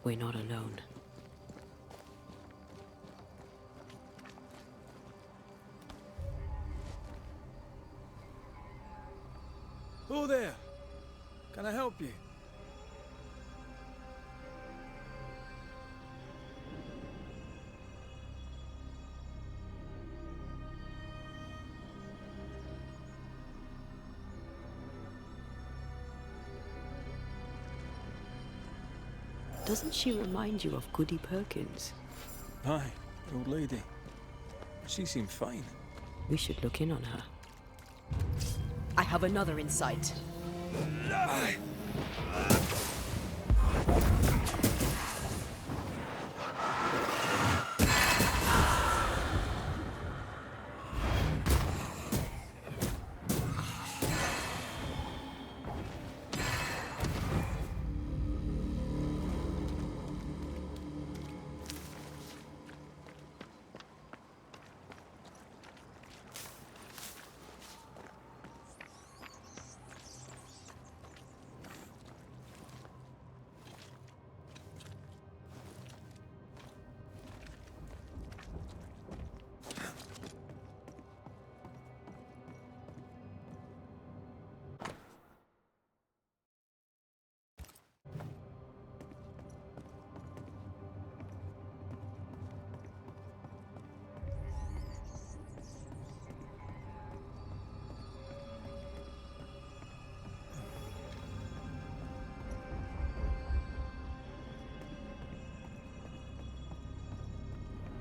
We're not alone. Oh there! Can I help you? Doesn't she remind you of Goody Perkins? Aye, the old lady. She seemed fine. We should look in on her. I have another in sight.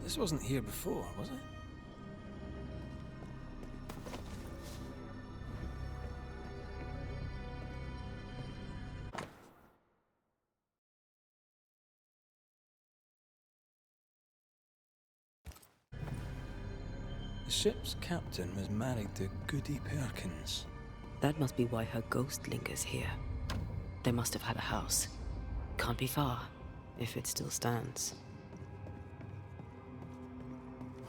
This wasn't here before, was it? The ship's captain was married to Goody Perkins. That must be why her ghost lingers here. They must have had a house. Can't be far, if it still stands.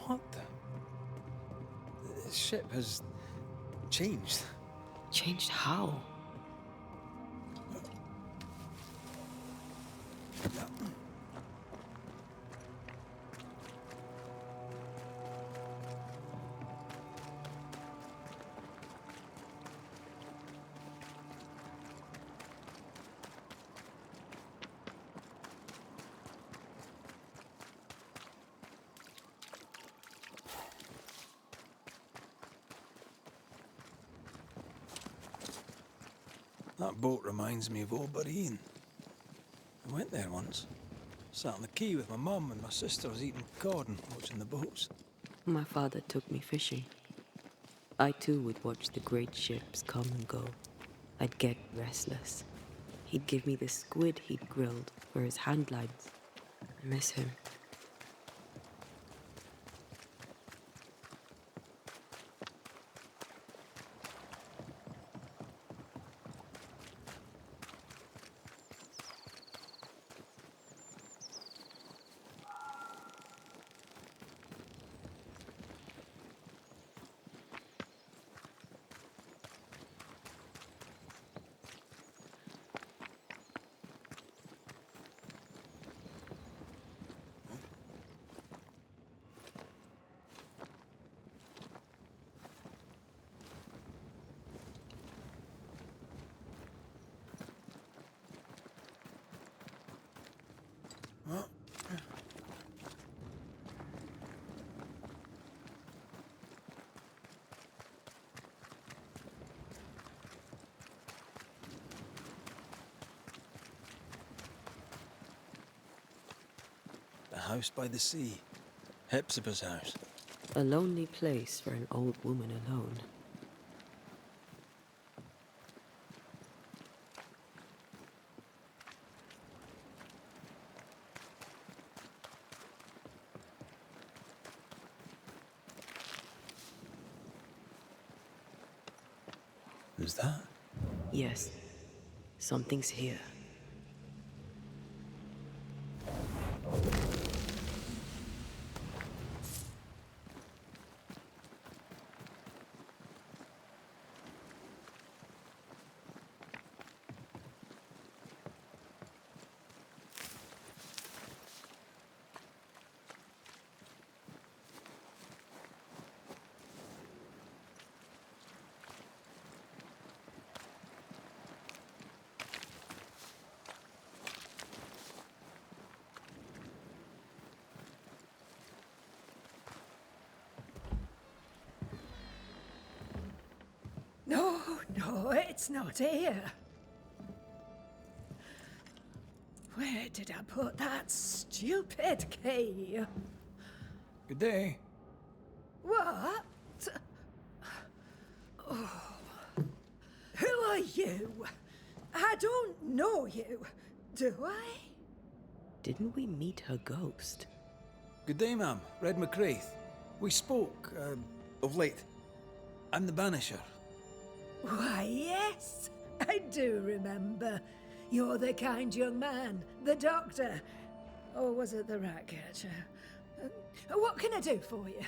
What the? The ship has changed. Changed how? That boat reminds me of Old Bareen. I went there once. Sat on the quay with my mum and my sister was eating cod and watching the boats. My father took me fishing. I too would watch the great ships come and go. I'd get restless. He'd give me the squid he'd grilled for his hand glides. I miss him. The house by the sea. Hepzibah's house. A lonely place for an old woman alone. Who's that? Yes, something's here. Oh, it's not here. Where did I put that stupid key? Good day. What? Oh. Who are you? I don't know you, do I? Didn't we meet her ghost? Good day, ma'am. Red McCraith. We spoke, of late. I'm the Banisher. Why, yes, I do remember. You're the kind young man, the doctor. Or was it the rat catcher? What can I do for you?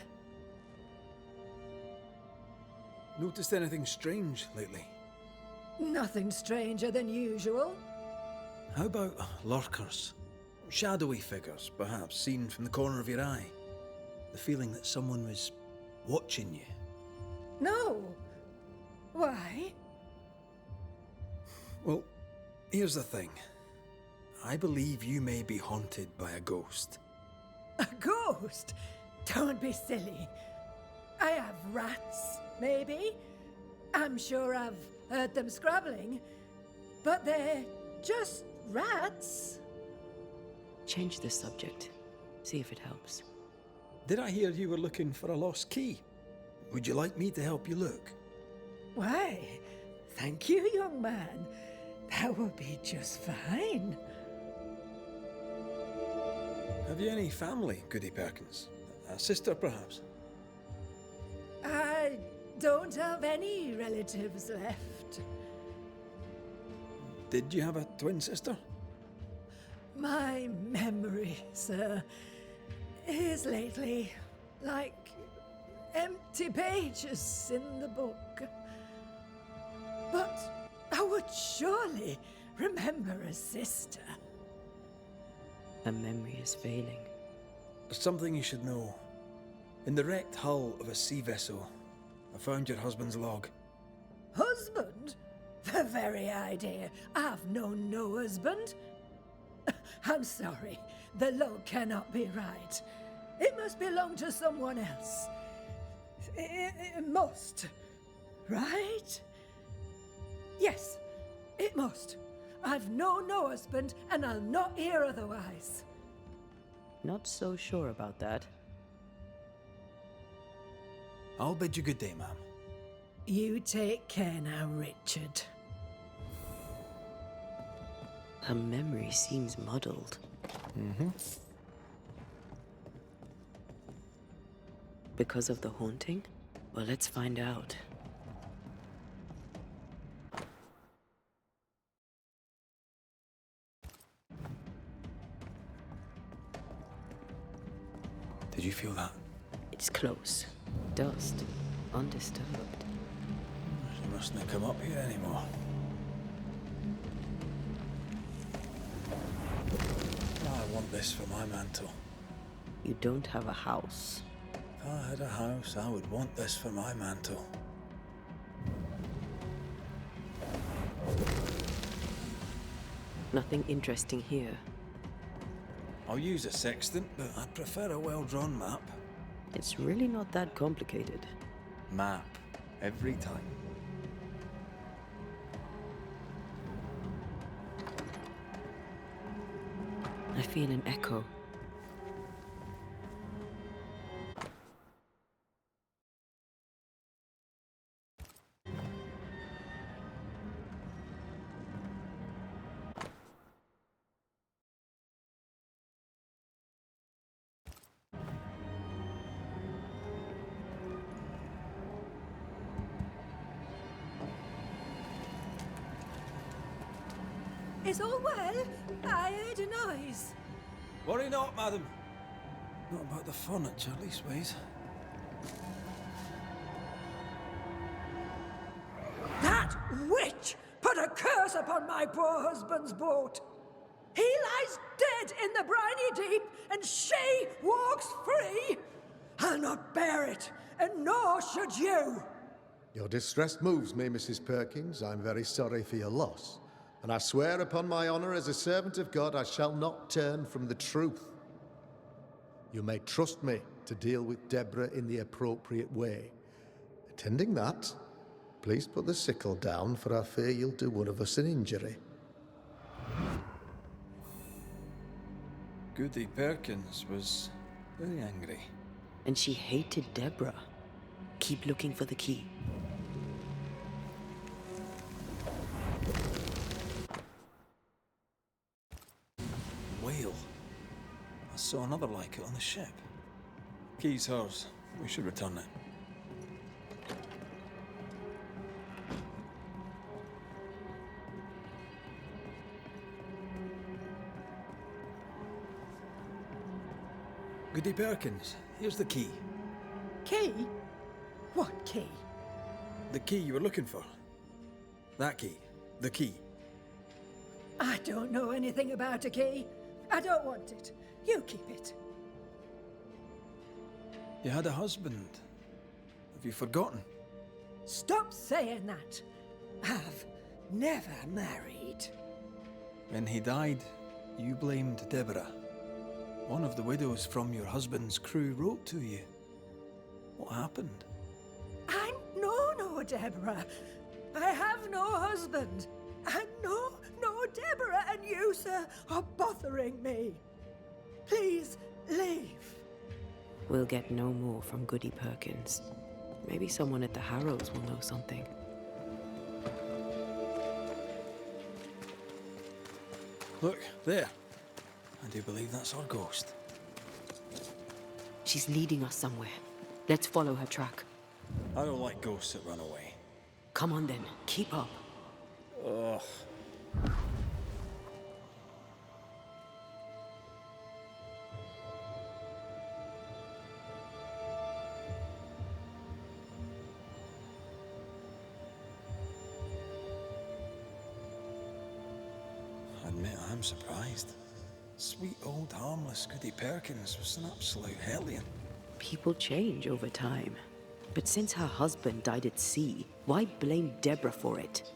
Noticed anything strange lately? Nothing stranger than usual. How about lurkers? Shadowy figures, perhaps, seen from the corner of your eye. The feeling that someone was watching you. No. Why? Well, here's the thing. I believe you may be haunted by a ghost. A ghost? Don't be silly. I have rats, maybe. I'm sure I've heard them scrabbling. But they're just rats. Change the subject. See if it helps. Did I hear you were looking for a lost key? Would you like me to help you look? Why, thank you, young man. That would be just fine. Have you any family, Goody Perkins? A sister, perhaps? I don't have any relatives left. Did you have a twin sister? My memory, sir, is lately like empty pages in the book. But I would surely remember a sister. Her memory is failing. There's something you should know. In the wrecked hull of a sea vessel, I found your husband's log. Husband? The very idea. I've known no husband. I'm sorry. The log cannot be right. It must belong to someone else. It must. Right? Yes, it must. I've known no husband, and I'll not hear otherwise. Not so sure about that. I'll bid you good day, ma'am. You take care now, Richard. Her memory seems muddled. Because of the haunting? Well, let's find out. Did you feel that? It's close. Dust. Undisturbed. She mustn't have come up here anymore. I want this for my mantle. You don't have a house. If I had a house, I would want this for my mantle. Nothing interesting here. I'll use a sextant, but I'd prefer a well-drawn map. It's really not that complicated. Map. Every time. I feel an echo. Is all well? I heard a noise. Worry not, madam. Not about the furniture, leastways. That witch put a curse upon my poor husband's boat. He lies dead in the briny deep, and she walks free. I'll not bear it, and nor should you. Your distress moves me, Mrs. Perkins. I'm very sorry for your loss. And I swear upon my honor as a servant of God, I shall not turn from the truth. You may trust me to deal with Deborah in the appropriate way. Attending that, Please put the sickle down, for I fear you'll do one of us an injury. Goody Perkins was very angry. And she hated Deborah. Keep looking for the key. Whale. I saw another like it on the ship. Key's hers. We should return it. Goody Perkins, here's the key. Key? What key? The key you were looking for. That key. The key. I don't know anything about a key. I don't want it. You keep it. You had a husband. Have you forgotten? Stop saying that. I've never married. When he died, you blamed Deborah. One of the widows from your husband's crew wrote to you. What happened? I know no Deborah. I have no husband. I know no Deborah, and you, sir, are bothering me. Please leave. We'll get no more from Goody Perkins. Maybe someone at the Harrows will know something. Look, there. I do believe that's our ghost. She's leading us somewhere. Let's follow her track. I don't like ghosts that run away. Come on then, keep up. Ugh. I admit I'm surprised. Sweet old harmless Goody Perkins was an absolute hellion. People change over time. But since her husband died at sea, why blame Deborah for it?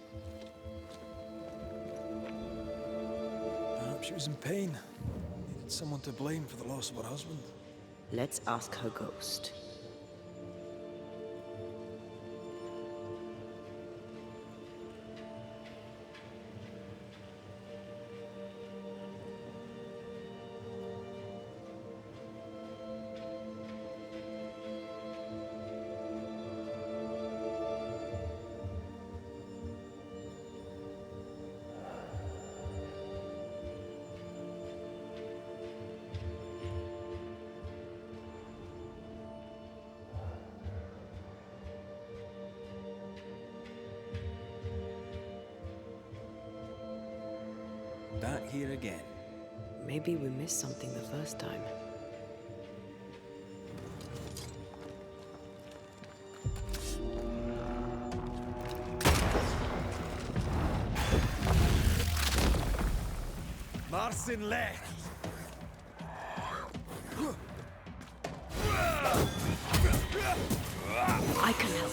Perhaps she was in pain. Needed someone to blame for the loss of her husband. Let's ask her ghost. Back here again. Maybe we missed something the first time. Marcin left! I can help.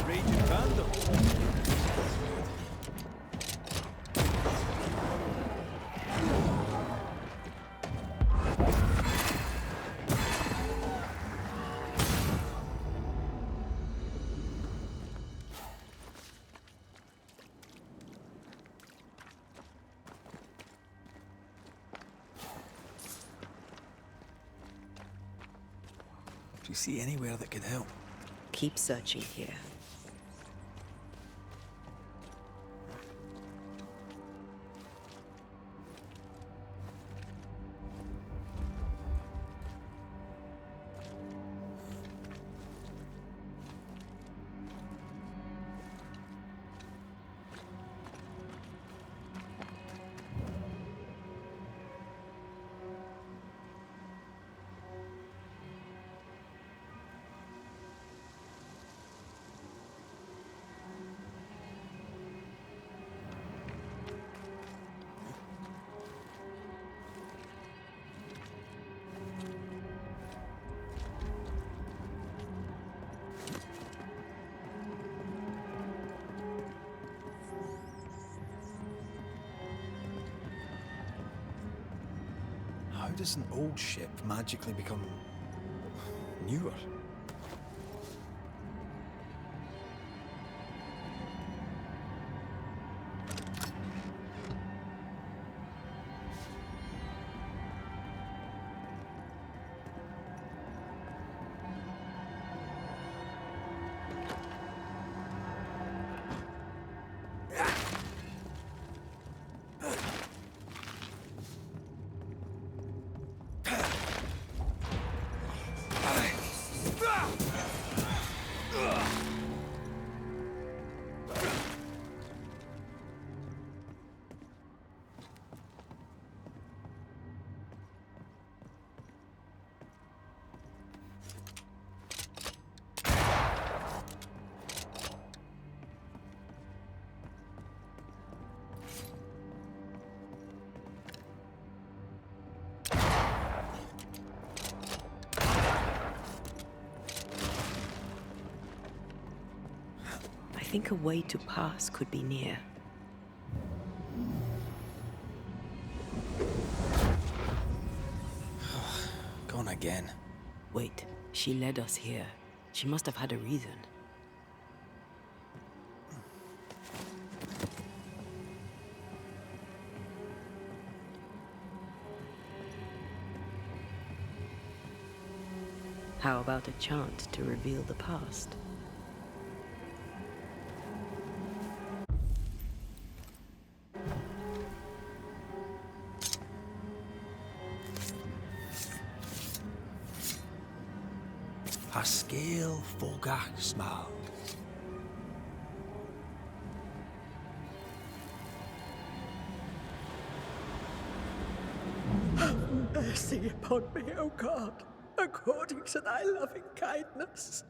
Raging Vandal! Do you see anywhere that could help? Keep searching here. How does an old ship magically become newer? I think a way to pass could be near. Gone again. Wait, she led us here. She must have had a reason. How about a chant to reveal the past? Pascal Fogasmal. Have mercy upon me, O God, according to thy loving kindness.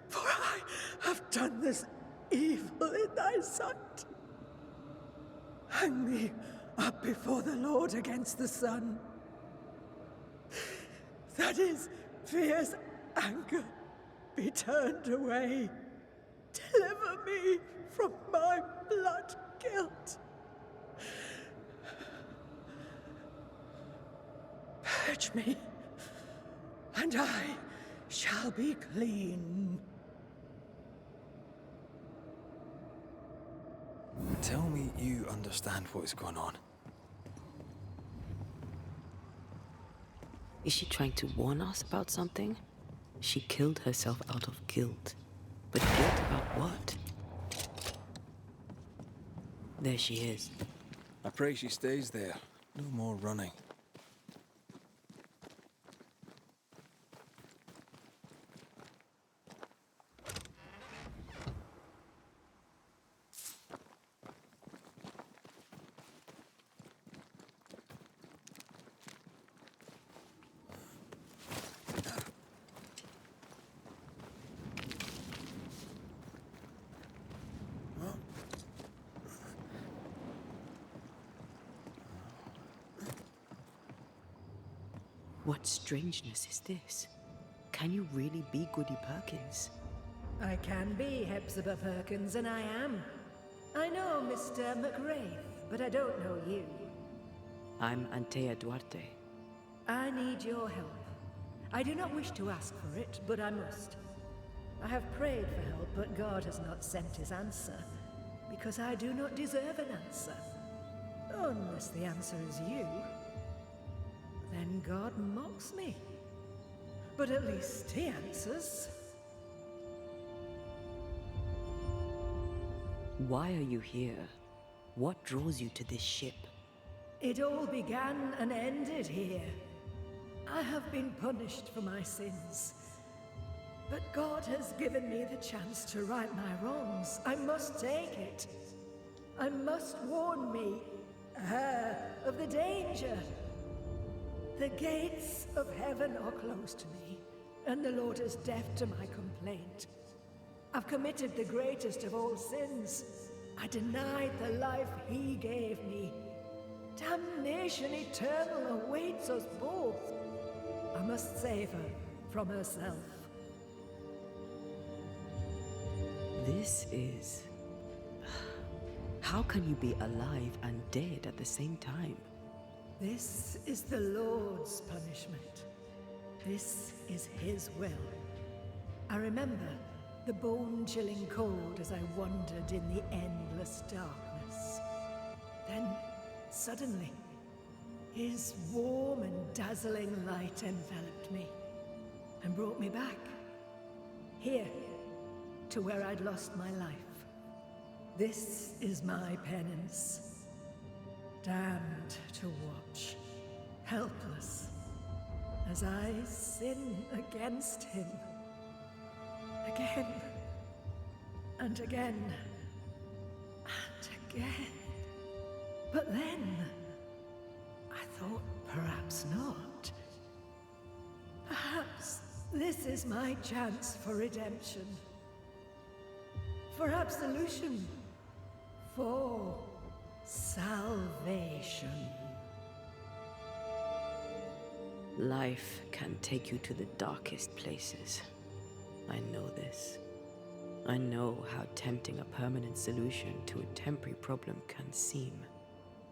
For I have done this evil in thy sight. Hang me up before the Lord against the sun, that his fierce anger be turned away. Deliver me from my blood guilt. Purge me, and I shall be clean. Tell me you understand what is going on. Is she trying to warn us about something? She killed herself out of guilt. But guilt about what? There she is. I pray she stays there. No more running. What strangeness is this? Can you really be Goody Perkins? I can be Hepzibah Perkins, and I am. I know Mr. McRae, but I don't know you. I'm Antea Duarte. I need your help. I do not wish to ask for it, but I must. I have prayed for help, but God has not sent his answer, because I do not deserve an answer. Unless the answer is you. Then God mocks me. But at least he answers. Why are you here? What draws you to this ship? It all began and ended here. I have been punished for my sins. But God has given me the chance to right my wrongs. I must take it. I must warn me, her, of the danger. The gates of heaven are closed to me, and the Lord is deaf to my complaint. I've committed the greatest of all sins. I denied the life he gave me. Damnation eternal awaits us both. I must save her from herself. This is... How can you be alive and dead at the same time? This is the Lord's punishment. This is his will. I remember the bone-chilling cold as I wandered in the endless darkness. Then, suddenly, his warm and dazzling light enveloped me and brought me back. Here, to where I'd lost my life. This is my penance. Damned to watch, helpless, as I sin against him. Again, and again, and again. But then, I thought perhaps not. Perhaps this is my chance for redemption. For absolution. For salvation. Life can take you to the darkest places. I know this. I know how tempting a permanent solution to a temporary problem can seem.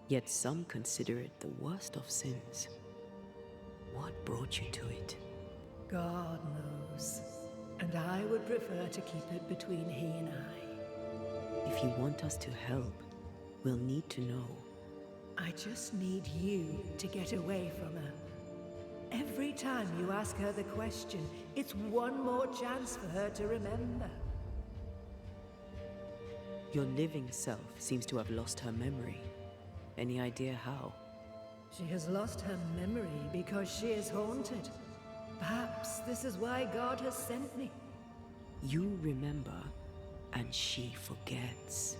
Yet some consider it the worst of sins. What brought you to it? God knows. And I would prefer to keep it between he and I. If you want us to help, we'll need to know. I just need you to get away from her. Every time you ask her the question, it's one more chance for her to remember. Your living self seems to have lost her memory. Any idea how? She has lost her memory because she is haunted. Perhaps this is why God has sent me. You remember, and she forgets.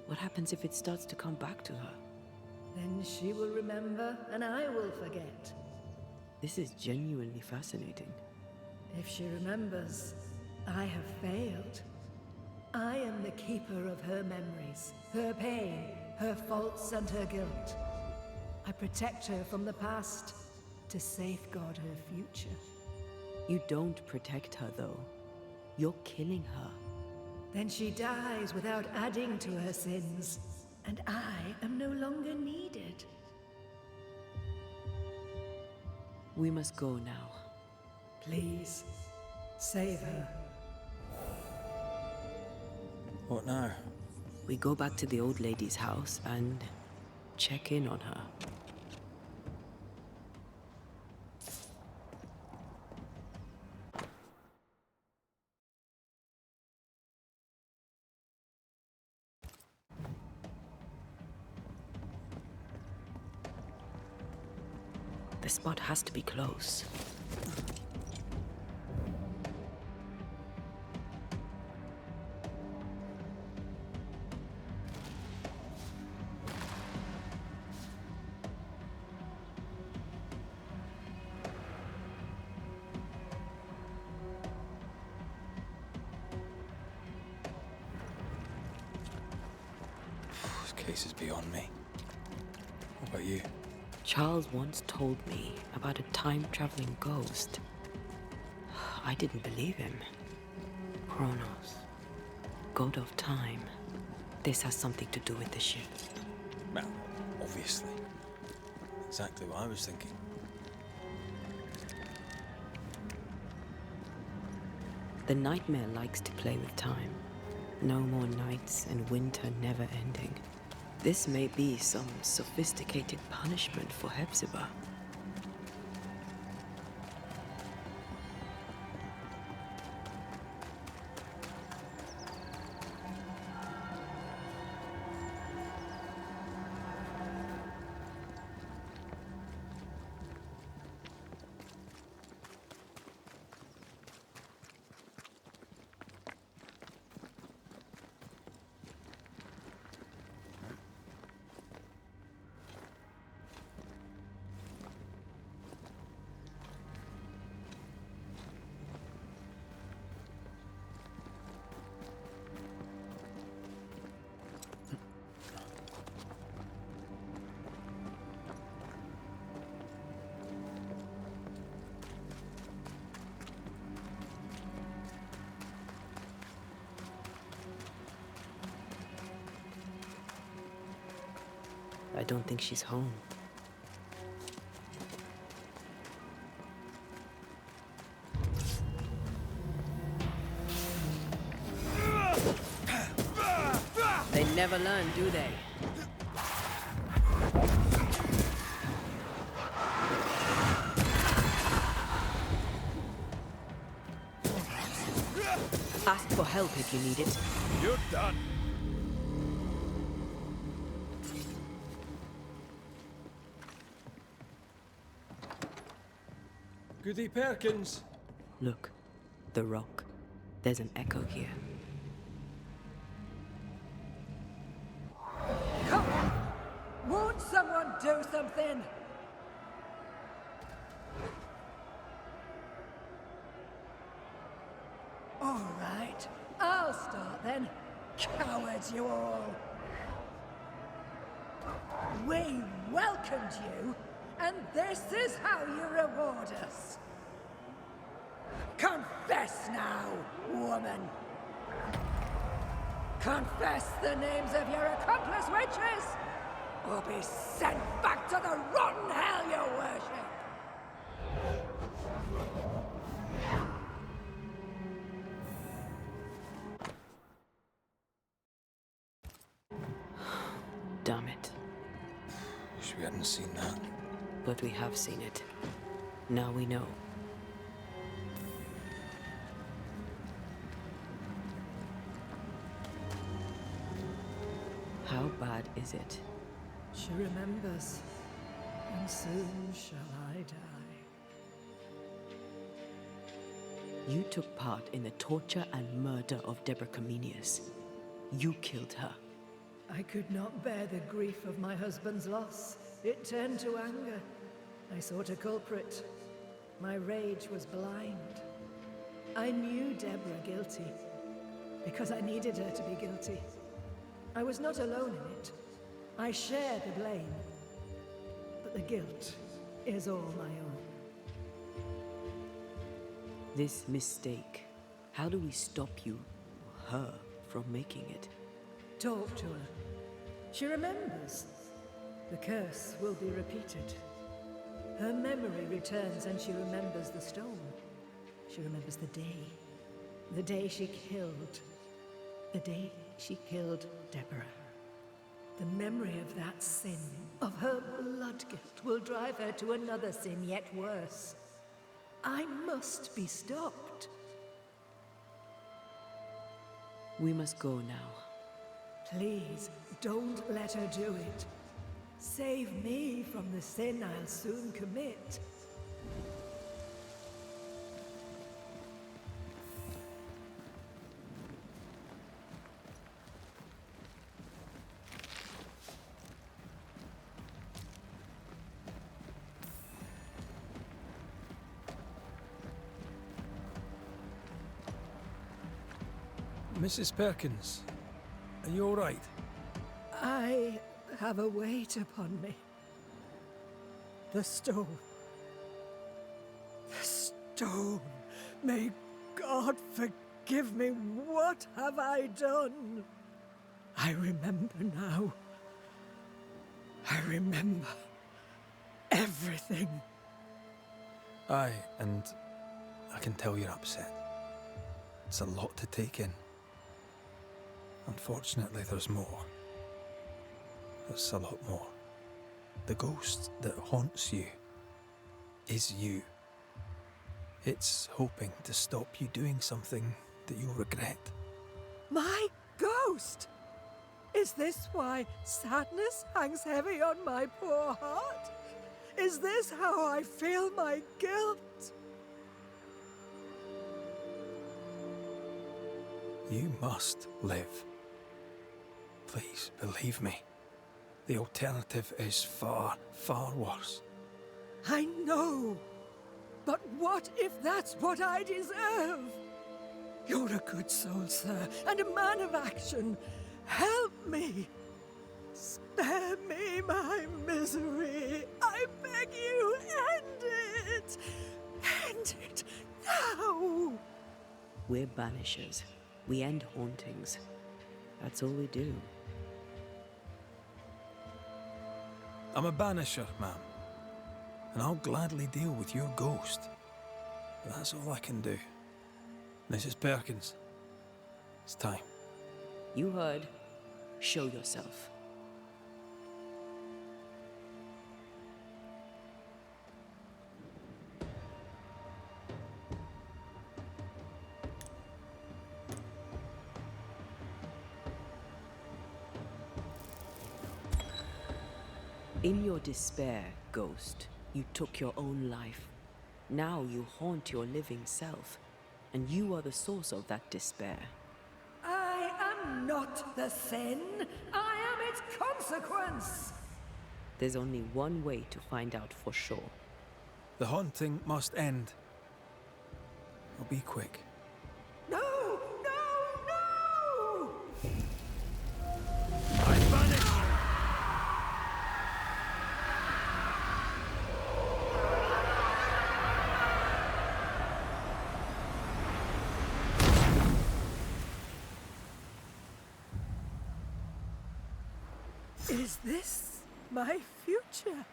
What happens if it starts to come back to her? Then she will remember, and I will forget. This is genuinely fascinating. If she remembers, I have failed. I am the keeper of her memories, her pain, her faults and her guilt. I protect her from the past to safeguard her future. You don't protect her, though. You're killing her. Then she dies without adding to her sins, and I am no longer needed. We must go now. Please, save her. What now? We go back to the old lady's house and check in on her. The spot has to be close. This case is beyond me. What about you? Charles once told me about a time-traveling ghost. I didn't believe him. Kronos, god of time. This has something to do with the ship. Well, obviously. Exactly what I was thinking. The nightmare likes to play with time. No more nights and winter never ending. This may be some sophisticated punishment for Hepzibah. I don't think she's home. never learn, do they? Ask for help if you need it. You're done. Goody Perkins. Look, the rock. There's an echo here. Come on! Won't someone do something? All right, I'll start then. Cowards, you all! We welcomed you, and this is how you reward us. Confess now, woman! Confess the names of your accomplice witches, or be sent back to the rotten hell you worship! Damn it. Wish we hadn't seen that. But we have seen it. Now we know. How bad is it? She remembers, and soon shall I die. You took part in the torture and murder of Deborah Comenius. You killed her. I could not bear the grief of my husband's loss. It turned to anger. I sought a culprit. My rage was blind. I knew Deborah guilty, because I needed her to be guilty. I was not alone in it. I share the blame. But the guilt is all my own. This mistake, how do we stop you, her, from making it? Talk to her. She remembers. The curse will be repeated. Her memory returns and she remembers the stone. She remembers the day she killed. The day she killed Deborah. The memory of that sin, of her blood guilt, will drive her to another sin yet worse. I must be stopped. We must go now. Please, don't let her do it. Save me from the sin I'll soon commit. Mrs. Perkins, are you all right? I have a weight upon me. The stone. The stone. May God forgive me. What have I done? I remember now. I remember everything. Aye, and I can tell you're upset. It's a lot to take in. Unfortunately, there's more. There's a lot more. The ghost that haunts you is you. It's hoping to stop you doing something that you'll regret. My ghost! Is this why sadness hangs heavy on my poor heart? Is this how I feel my guilt? You must live. Please, believe me. The alternative is far, far worse. I know. But what if that's what I deserve? You're a good soul, sir, and a man of action. Help me. Spare me my misery. I beg you, end it. End it now. We're banishers. We end hauntings. That's all we do. I'm a banisher, ma'am. And I'll gladly deal with your ghost. But that's all I can do. Mrs. Perkins, it's time. You heard. Show yourself. In your despair, Ghost, you took your own life. Now you haunt your living self, and you are the source of that despair. I am not the sin. I am its consequence. There's only one way to find out for sure. The haunting must end. I'll be quick. No, no, no! I banish you! Is this my future?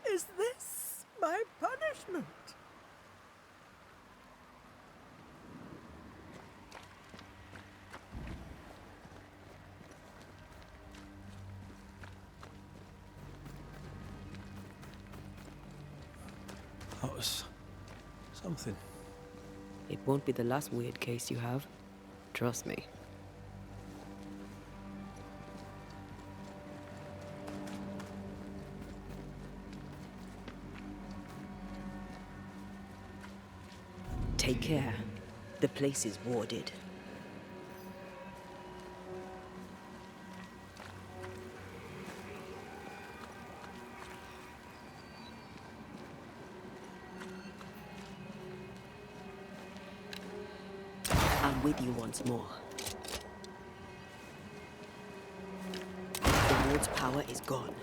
Is this my punishment? That was something. It won't be the last weird case you have. Trust me. Take care. The place is warded. I'm with you once more. The ward's power is gone.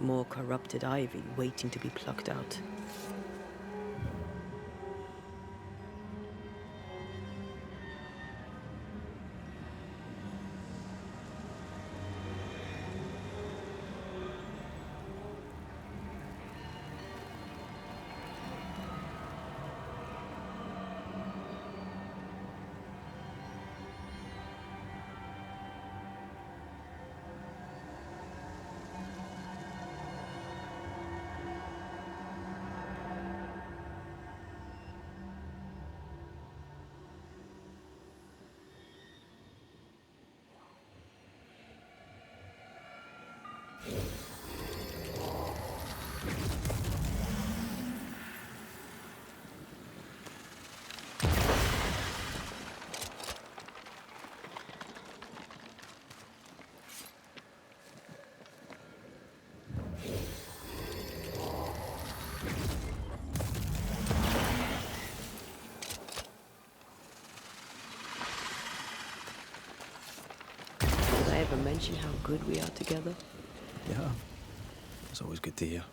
More corrupted ivy waiting to be plucked out. Did I ever mention how good we are together? Yeah. It's always good to hear.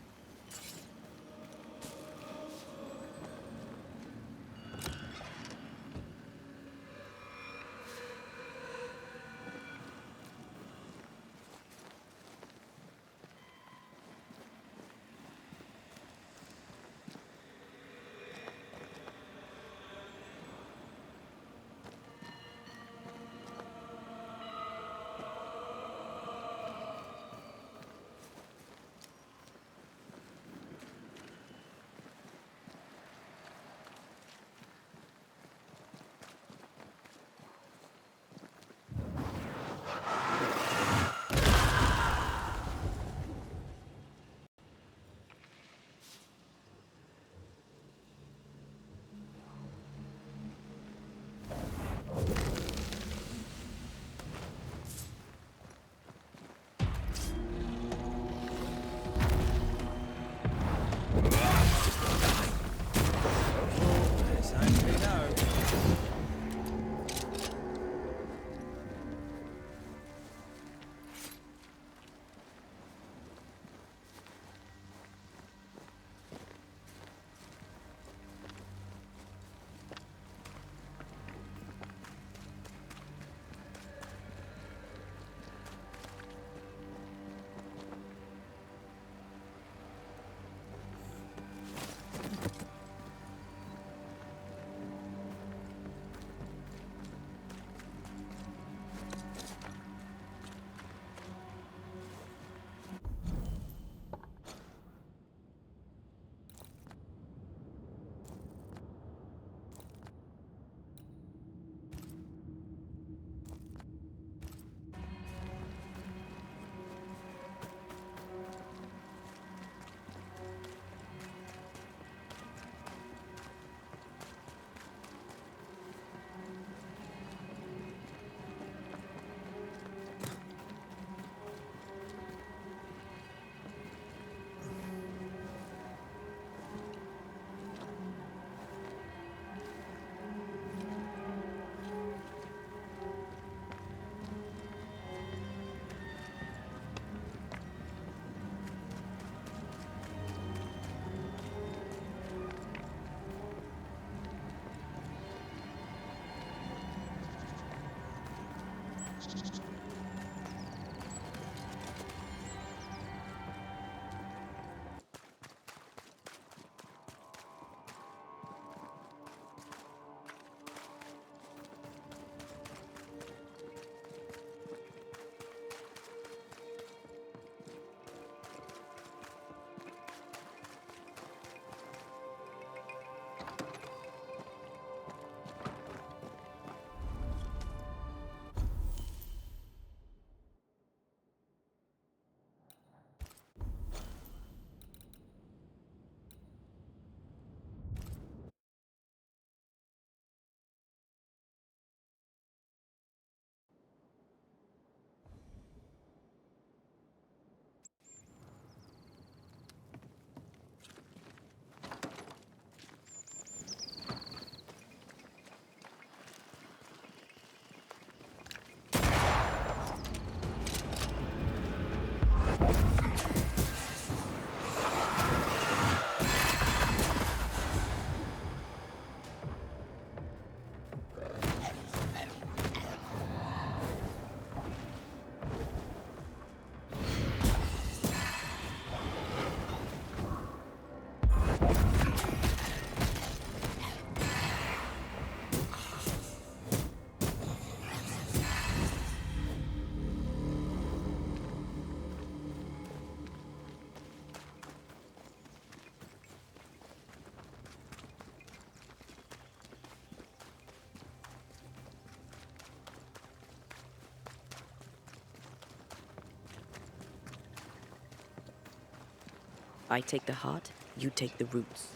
I take the heart, you take the roots.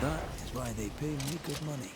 That is why they pay me good money.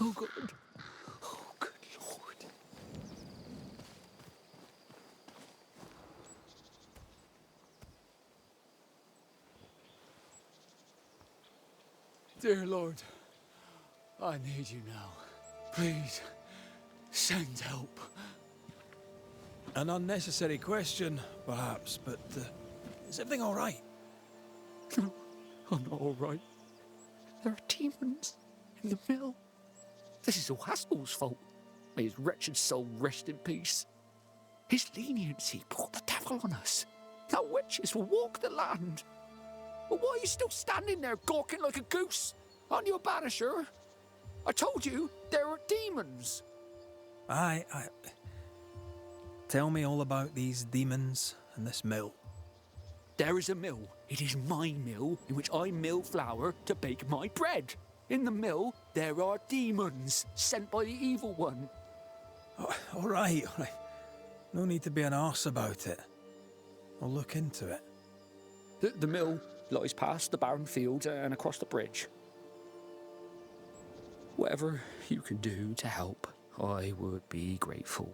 Oh, God. Oh, good Lord. Dear Lord, I need you now. Please, send help. An unnecessary question, perhaps, but is everything all right? No, I'm not all right. There are demons in the mill. This is all Haskell's fault. May his wretched soul rest in peace. His leniency brought the devil on us. Now witches will walk the land. But why are you still standing there gawking like a goose? Aren't you a banisher? I told you there are demons. I... Tell me all about these demons and this mill. There is a mill. It is my mill in which I mill flour to bake my bread. In the mill, there are demons sent by the evil one. Oh, all right. No need to be an arse about it. I'll look into it. The mill lies past the barren field and across the bridge. Whatever you can do to help, I would be grateful.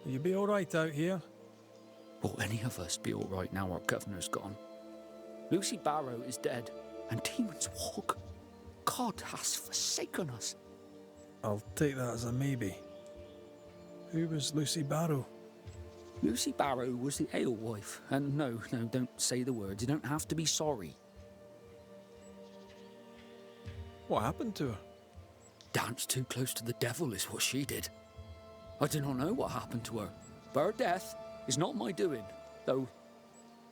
Will you be all right out here? Will any of us be all right now our governor's gone? Lucy Barrow is dead, and demons walk. God has forsaken us. I'll take that as a maybe. Who was Lucy Barrow? Lucy Barrow was the alewife, and no, don't say the words. You don't have to be sorry. What happened to her? Danced too close to the devil is what she did. I do not know what happened to her, but her death is not my doing, though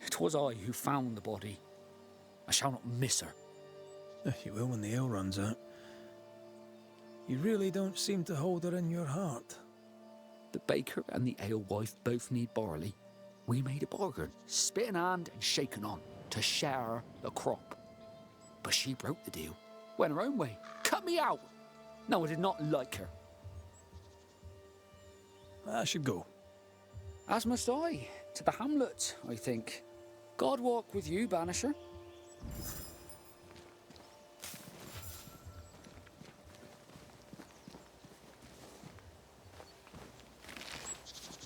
it was I who found the body. I shall not miss her. You will when the ale runs out. You really don't seem to hold her in your heart. The baker and the alewife both need barley. We made a bargain, spit in hand and shaken on, to share the crop. But she broke the deal, went her own way, cut me out. No, I did not like her. I should go. As must I, to the hamlet, I think. God walk with you, Banisher.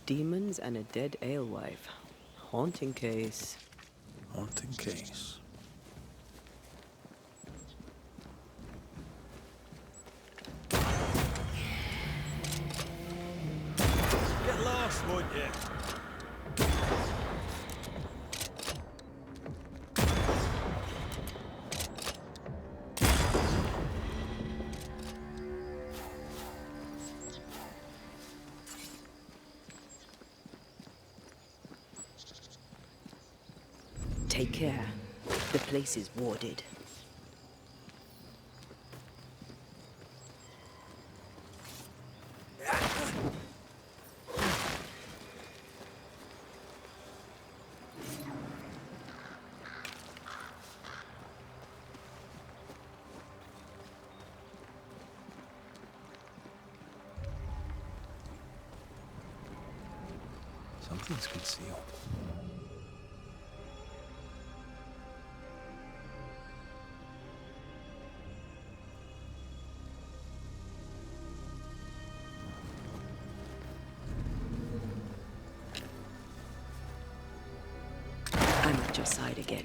Demons and a dead alewife. Haunting case. Haunting case. Get lost, won't you? Take care. The place is warded. Something's concealed. I'm at your side again.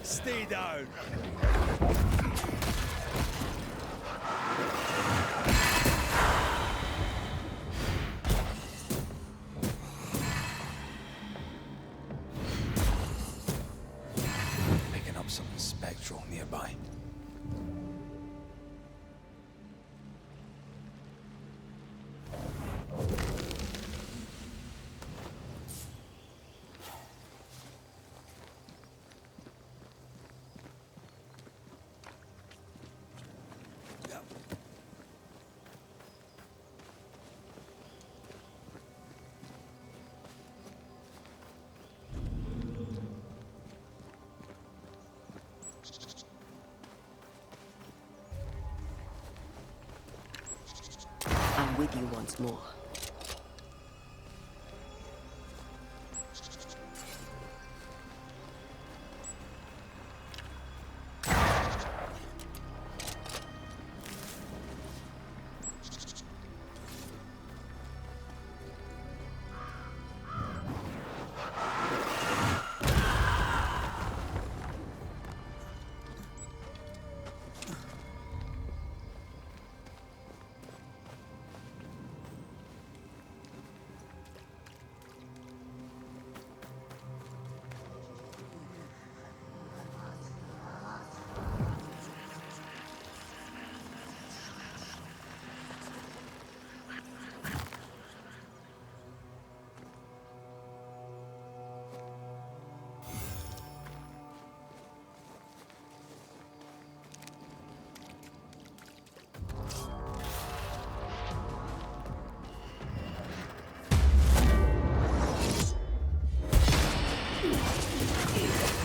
Stay down. Picking up something spectral nearby. I'm with you once more.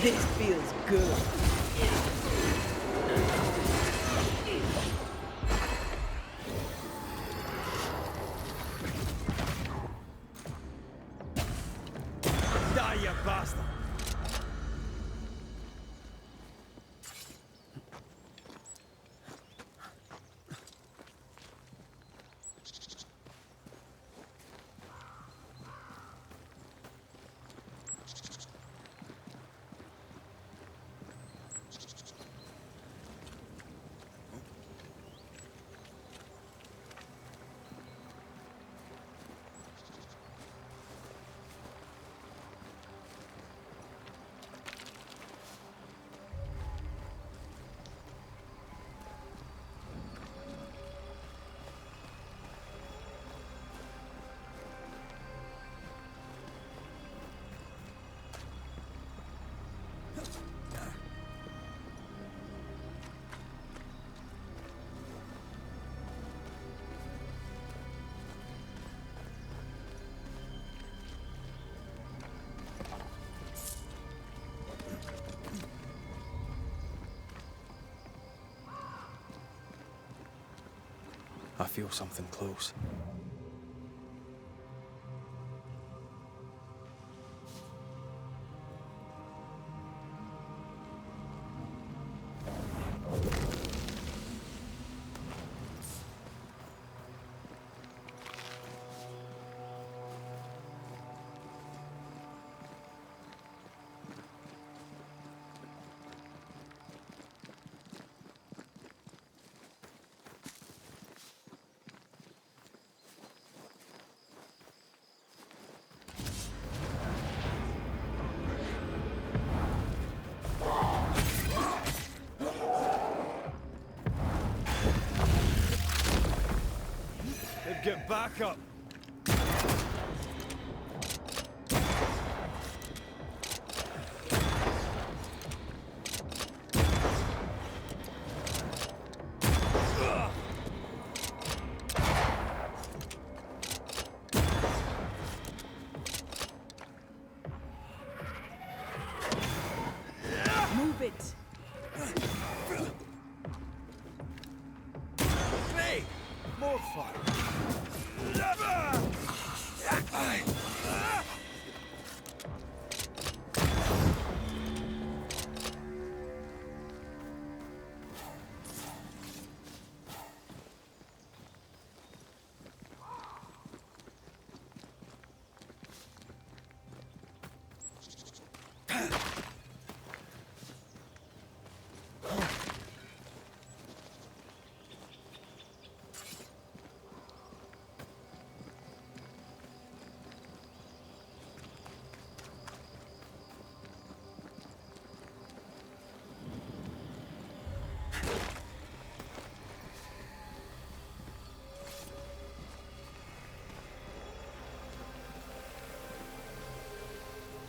This feels good. feel something close. Get back up! Move it! Hey! More fire!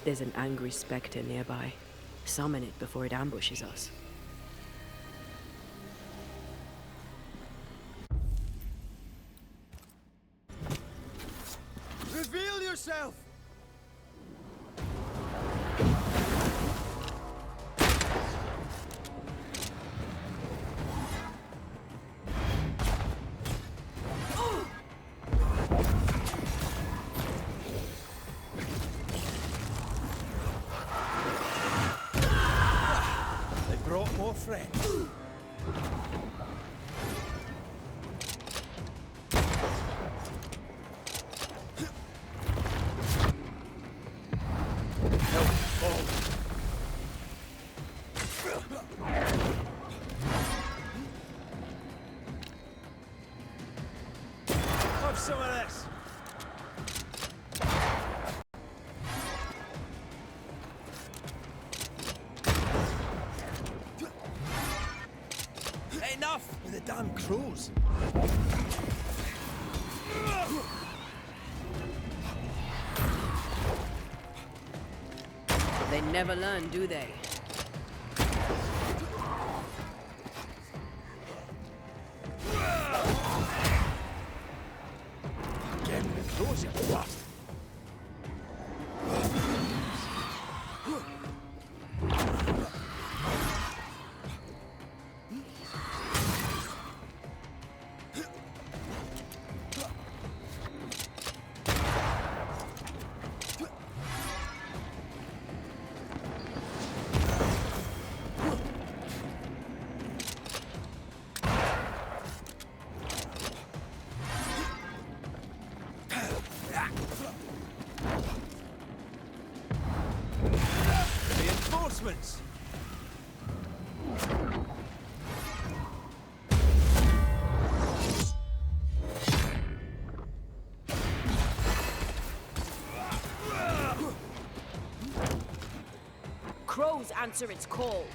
There's an angry spectre nearby. Summon it before it ambushes us. Reveal yourself! They brought more friends. Have some of this. Enough with the damn crows. They never learn, do they? Again with the crows, you bastard. Reinforcements! Crows answer its call.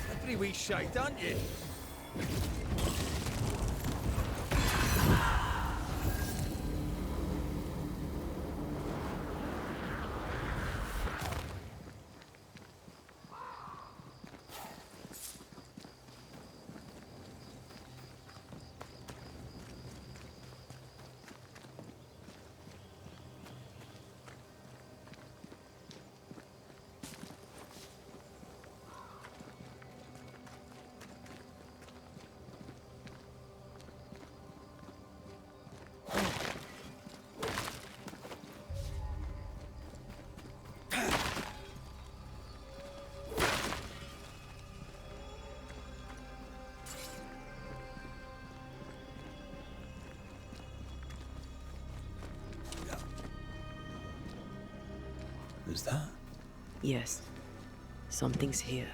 A pretty wee shite, aren't you? Is that? Yes, something's here.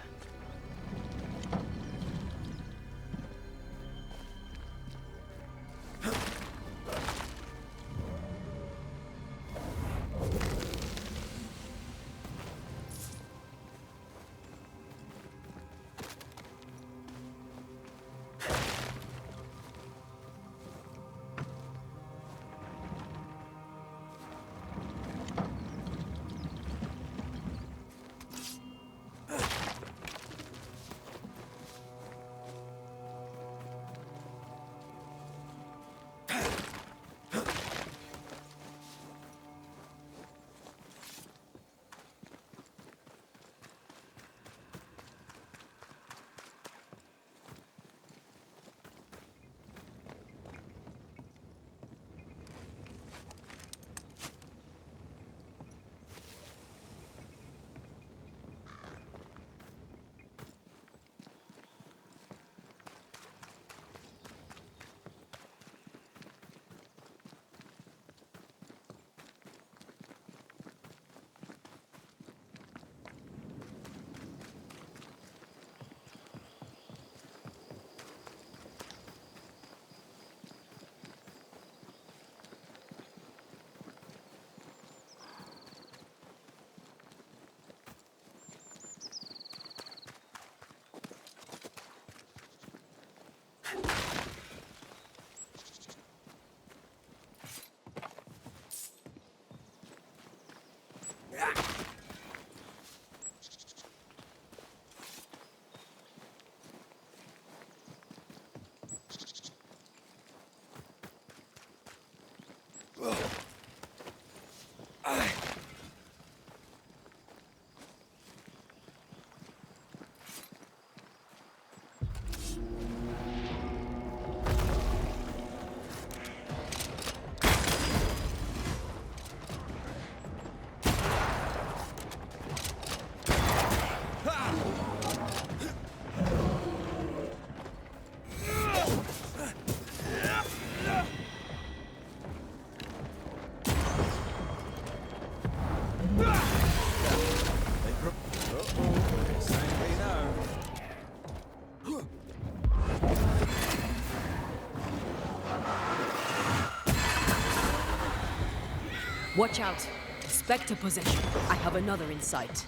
Watch out! Spectre possession. I have another in sight.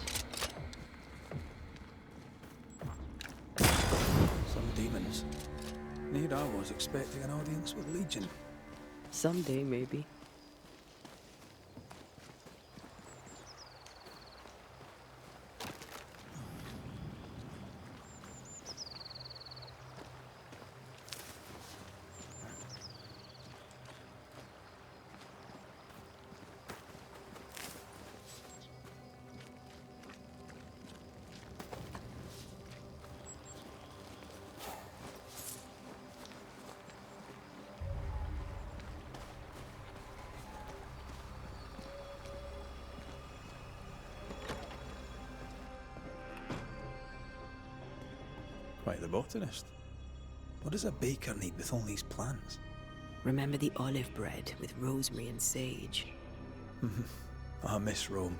Some demons. Need I was expecting an audience with Legion. Someday, maybe. Quite the botanist. What does a baker need with all these plants? Remember the olive bread with rosemary and sage? I miss Rome.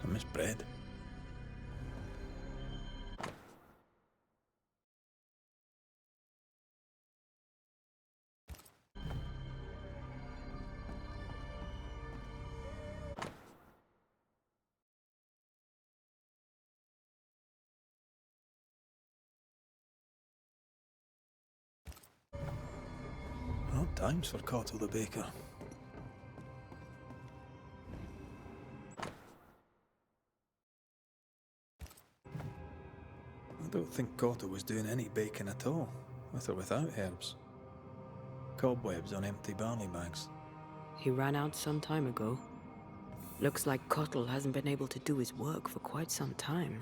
I miss bread. Odd times for Cotto the baker. I don't think Cotto was doing any baking at all, with or without herbs. Cobwebs on empty barley bags. He ran out some time ago. Looks like Cottle hasn't been able to do his work for quite some time.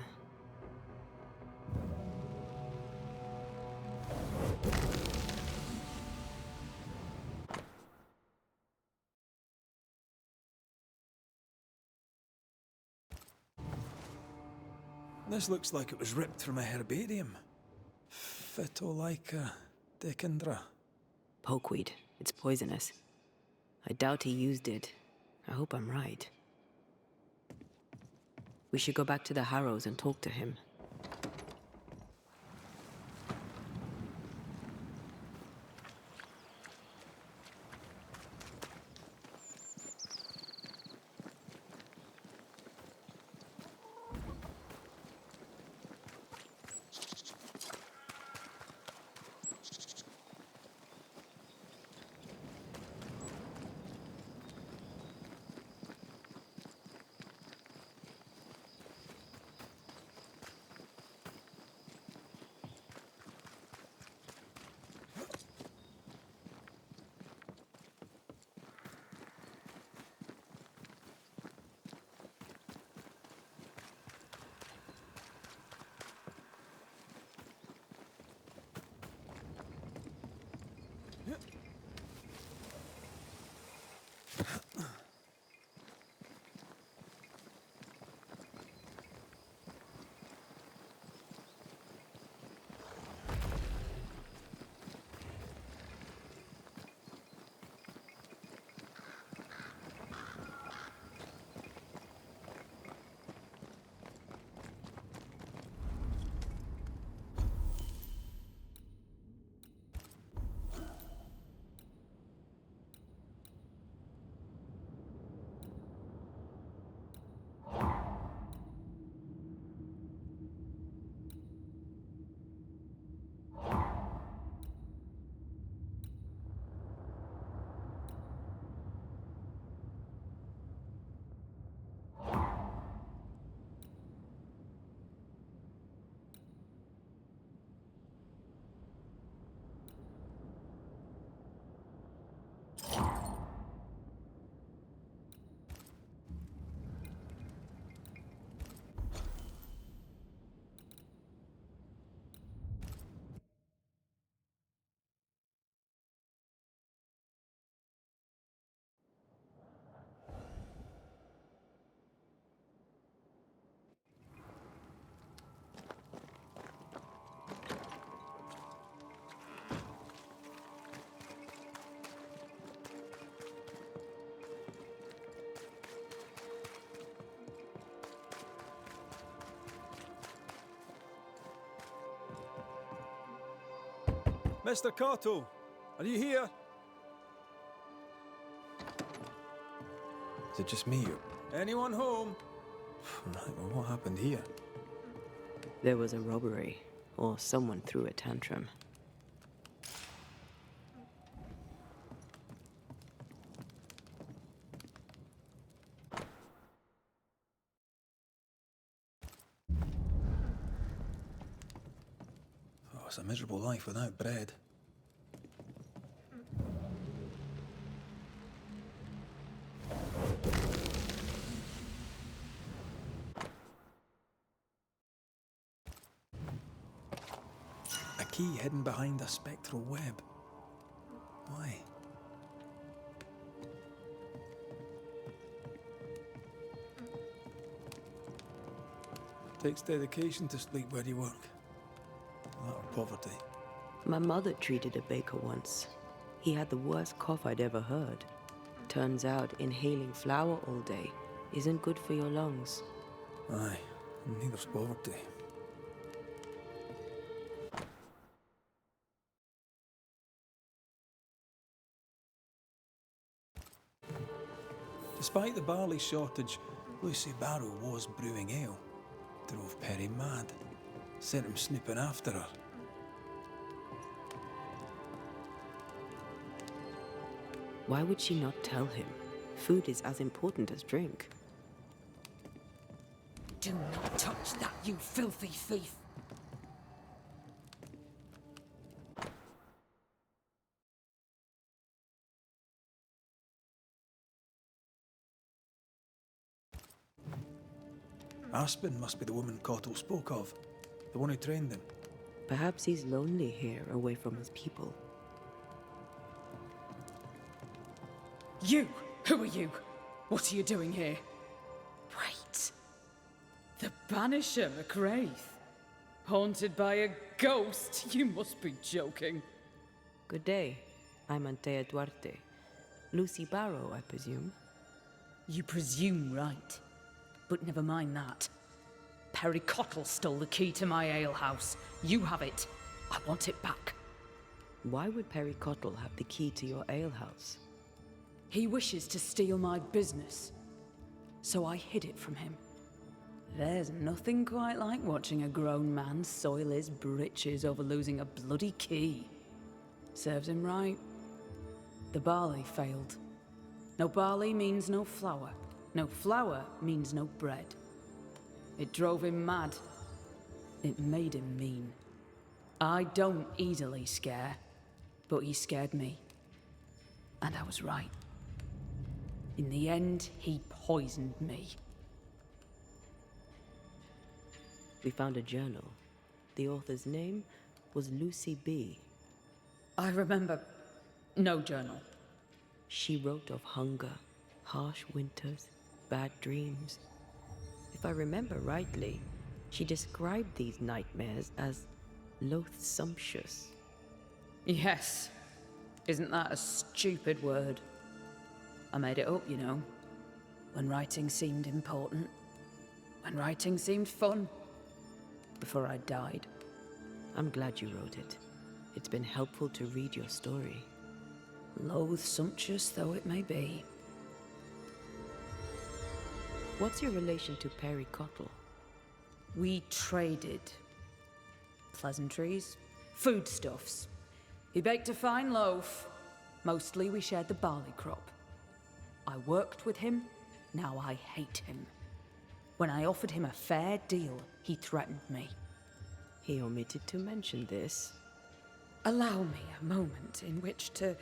This looks like it was ripped from a herbarium. Phytolaica decandra. Pokeweed. It's poisonous. I doubt he used it. I hope I'm right. We should go back to the Harrows and talk to him. Mr. Cato, are you here? Is it just me or... Anyone home? Right, well, what happened here? There was a robbery, or someone threw a tantrum. Oh, it's a miserable life without bread. A key hidden behind a spectral web. Why? Takes dedication to sleep where you work. That or poverty. My mother treated a baker once. He had the worst cough I'd ever heard. Turns out inhaling flour all day isn't good for your lungs. Aye, and neither's poverty. Despite the barley shortage, Lucy Barrow was brewing ale. Drove Perry mad. Sent him snooping after her. Why would she not tell him? Food is as important as drink. Do not touch that, you filthy thief! Aspen must be the woman Cottle spoke of. The one who trained him. Perhaps he's lonely here, away from his people. You! Who are you? What are you doing here? Wait. The Banisher, McGrath. Haunted by a ghost? You must be joking. Good day. I'm Antea Duarte. Lucy Barrow, I presume. You presume right. But never mind that. Perry Cottle stole the key to my alehouse. You have it. I want it back. Why would Perry Cottle have the key to your alehouse? He wishes to steal my business, so I hid it from him. There's nothing quite like watching a grown man soil his britches over losing a bloody key. Serves him right. The barley failed. No barley means no flour. No flour means no bread. It drove him mad. It made him mean. I don't easily scare, but he scared me. And I was right. In the end, he poisoned me. We found a journal. The author's name was Lucy B. I remember no journal. She wrote of hunger, harsh winters, bad dreams. If I remember rightly, she described these nightmares as loathsumptuous. Yes. Isn't that a stupid word? I made it up, you know. When writing seemed important. When writing seemed fun. Before I died. I'm glad you wrote it. It's been helpful to read your story. Loathsumptuous though it may be. What's your relation to Perry Cottle? We traded. Pleasantries, foodstuffs. He baked a fine loaf. Mostly we shared the barley crop. I worked with him, now I hate him. When I offered him a fair deal, he threatened me. He omitted to mention this. Allow me a moment in which to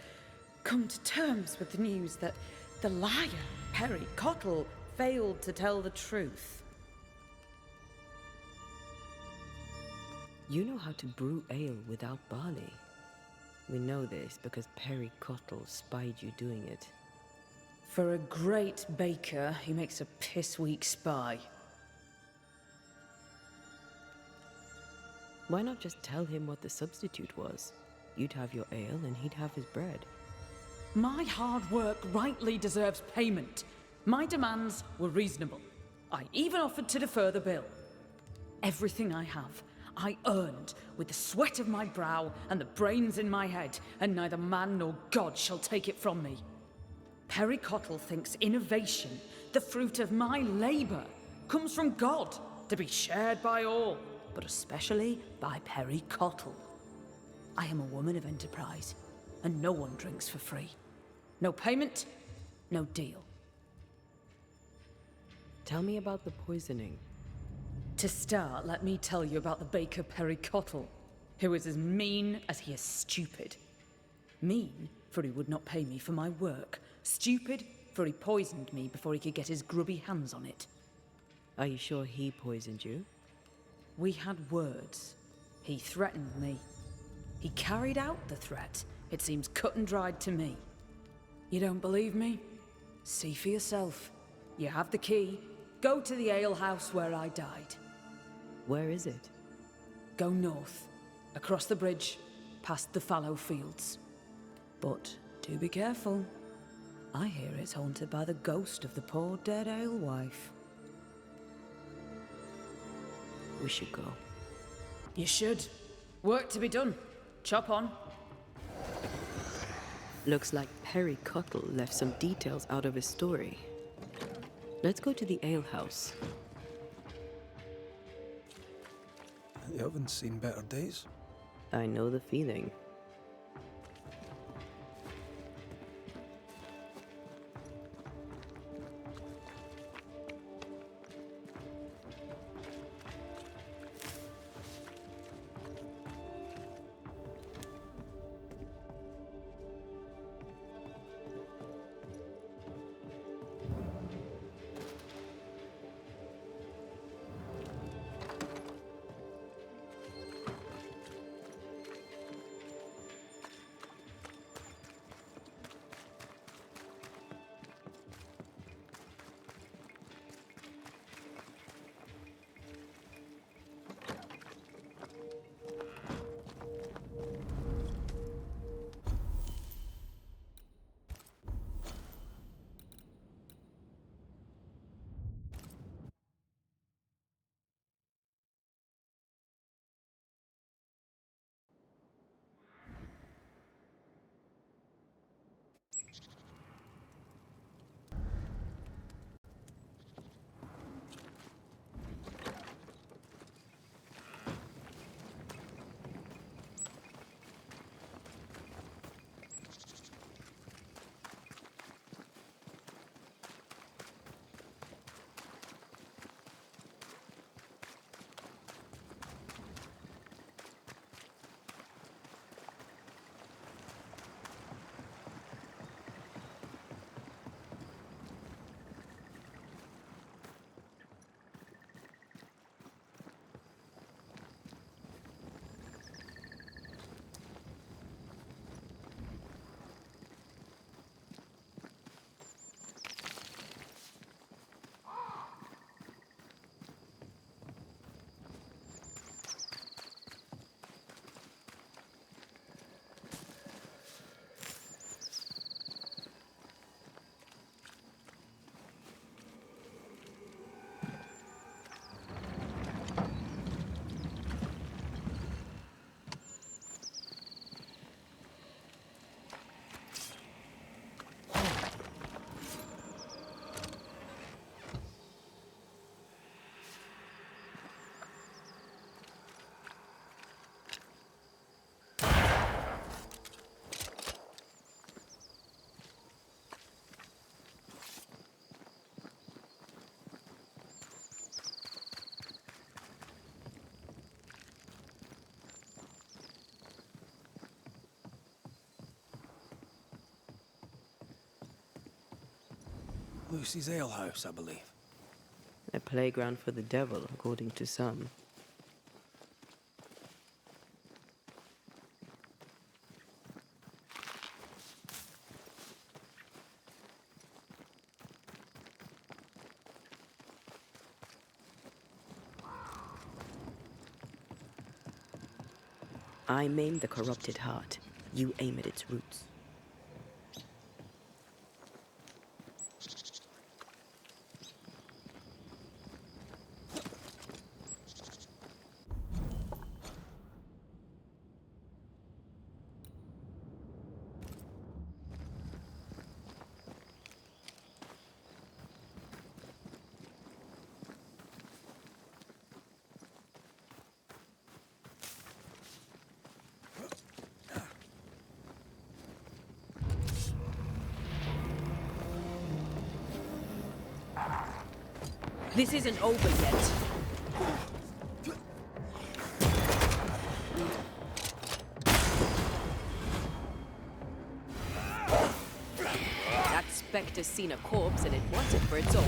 come to terms with the news that the liar, Perry Cottle, failed to tell the truth. You know how to brew ale without barley. We know this because Perry Cottle spied you doing it. For a great baker, he makes a piss-weak spy. Why not just tell him what the substitute was? You'd have your ale and he'd have his bread. My hard work rightly deserves payment. My demands were reasonable. I even offered to defer the bill. Everything I have, I earned with the sweat of my brow and the brains in my head, and neither man nor God shall take it from me. Perry Cottle thinks innovation, the fruit of my labor, comes from God, to be shared by all, but especially by Perry Cottle. I am a woman of enterprise, and no one drinks for free. No payment, no deal. Tell me about the poisoning. To start, let me tell you about the baker Perry Cottle, who is as mean as he is stupid. Mean, for he would not pay me for my work. Stupid, for he poisoned me before he could get his grubby hands on it. Are you sure he poisoned you? We had words. He threatened me. He carried out the threat. It seems cut and dried to me. You don't believe me? See for yourself. You have the key. Go to the alehouse where I died. Where is it? Go north, across the bridge, past the fallow fields. But do be careful. I hear it's haunted by the ghost of the poor dead alewife. We should go. You should. Work to be done. Chop on. Looks like Perry Cottle left some details out of his story. Let's go to the alehouse. You haven't seen better days. I know the feeling. Lucy's alehouse, I believe. A playground for the devil, according to some. I maim the corrupted heart. You aim at its roots. This isn't over yet. That specter's seen a corpse and it wants it for its own.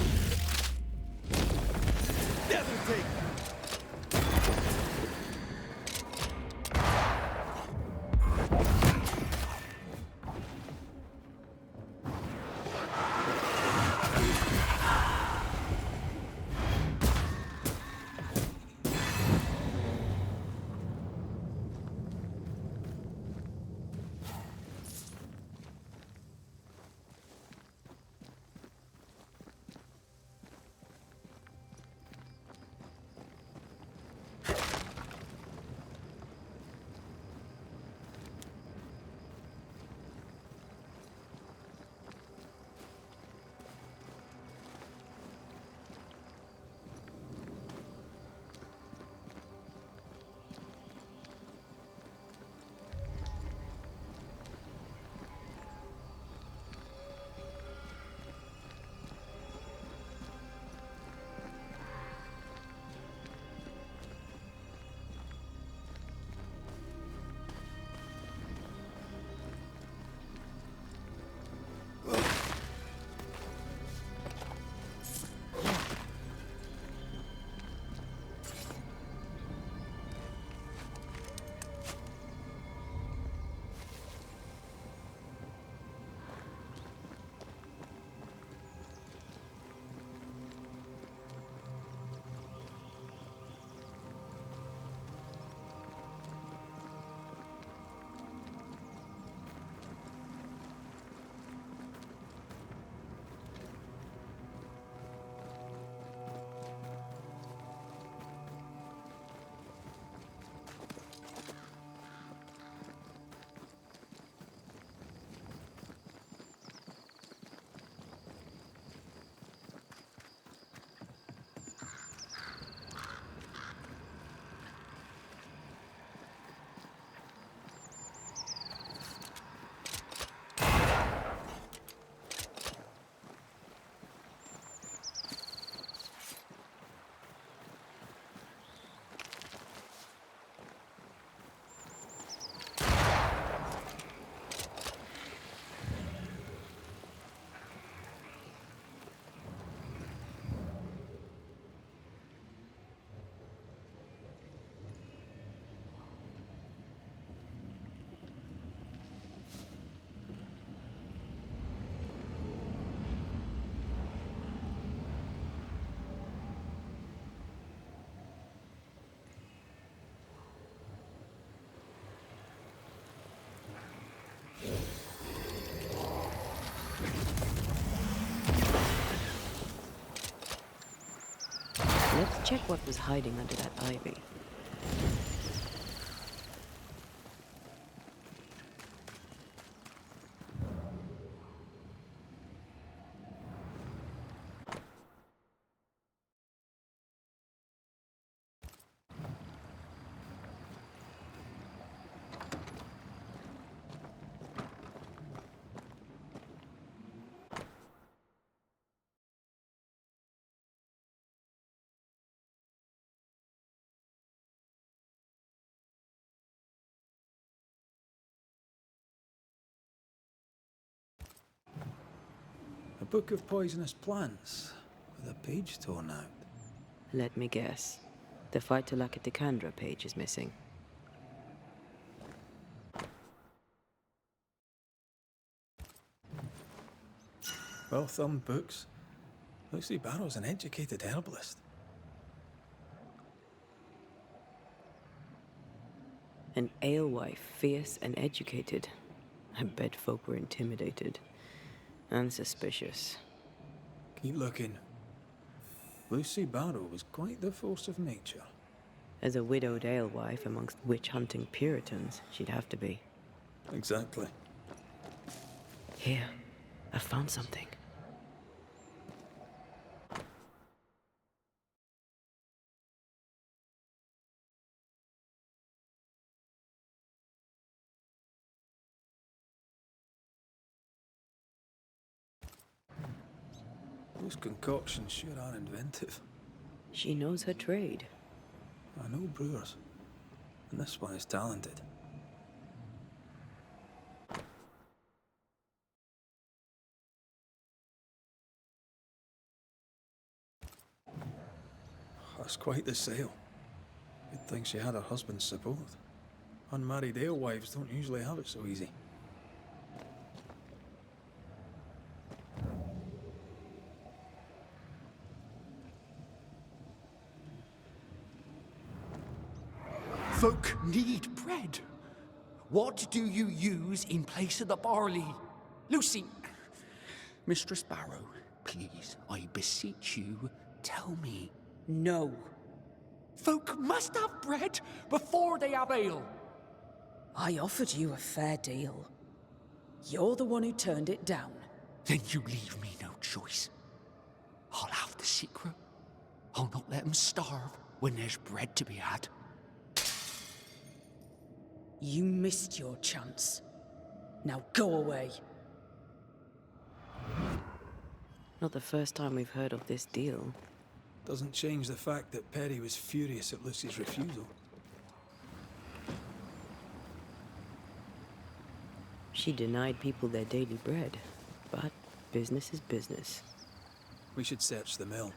Let's check what was hiding under that ivy. A book of poisonous plants with a page torn out. Let me guess. The Phytolacticandra page is missing. Well-thumbed books. Lucy Barrow's an educated herbalist. An alewife, fierce and educated. I bet folk were intimidated. And suspicious. Keep looking. Lucy Barrow was quite the force of nature. As a widowed alewife amongst witch-hunting Puritans, she'd have to be. Exactly. Here, I found something. Those concoctions sure are inventive. She knows her trade. I know brewers, and this one is talented. That's quite the sale. Good thing she had her husband's support. Unmarried alewives don't usually have it so easy. Folk need bread. What do you use in place of the barley? Lucy, Mistress Barrow, please, I beseech you, tell me. No. Folk must have bread before they have ale. I offered you a fair deal. You're the one who turned it down. Then you leave me no choice. I'll have the secret. I'll not let them starve when there's bread to be had. You missed your chance. Now go away. Not the first time we've heard of this deal. Doesn't change the fact that Perry was furious at Lucy's refusal. She denied people their daily bread, but business is business. We should search the mill.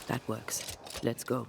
That works. Let's go.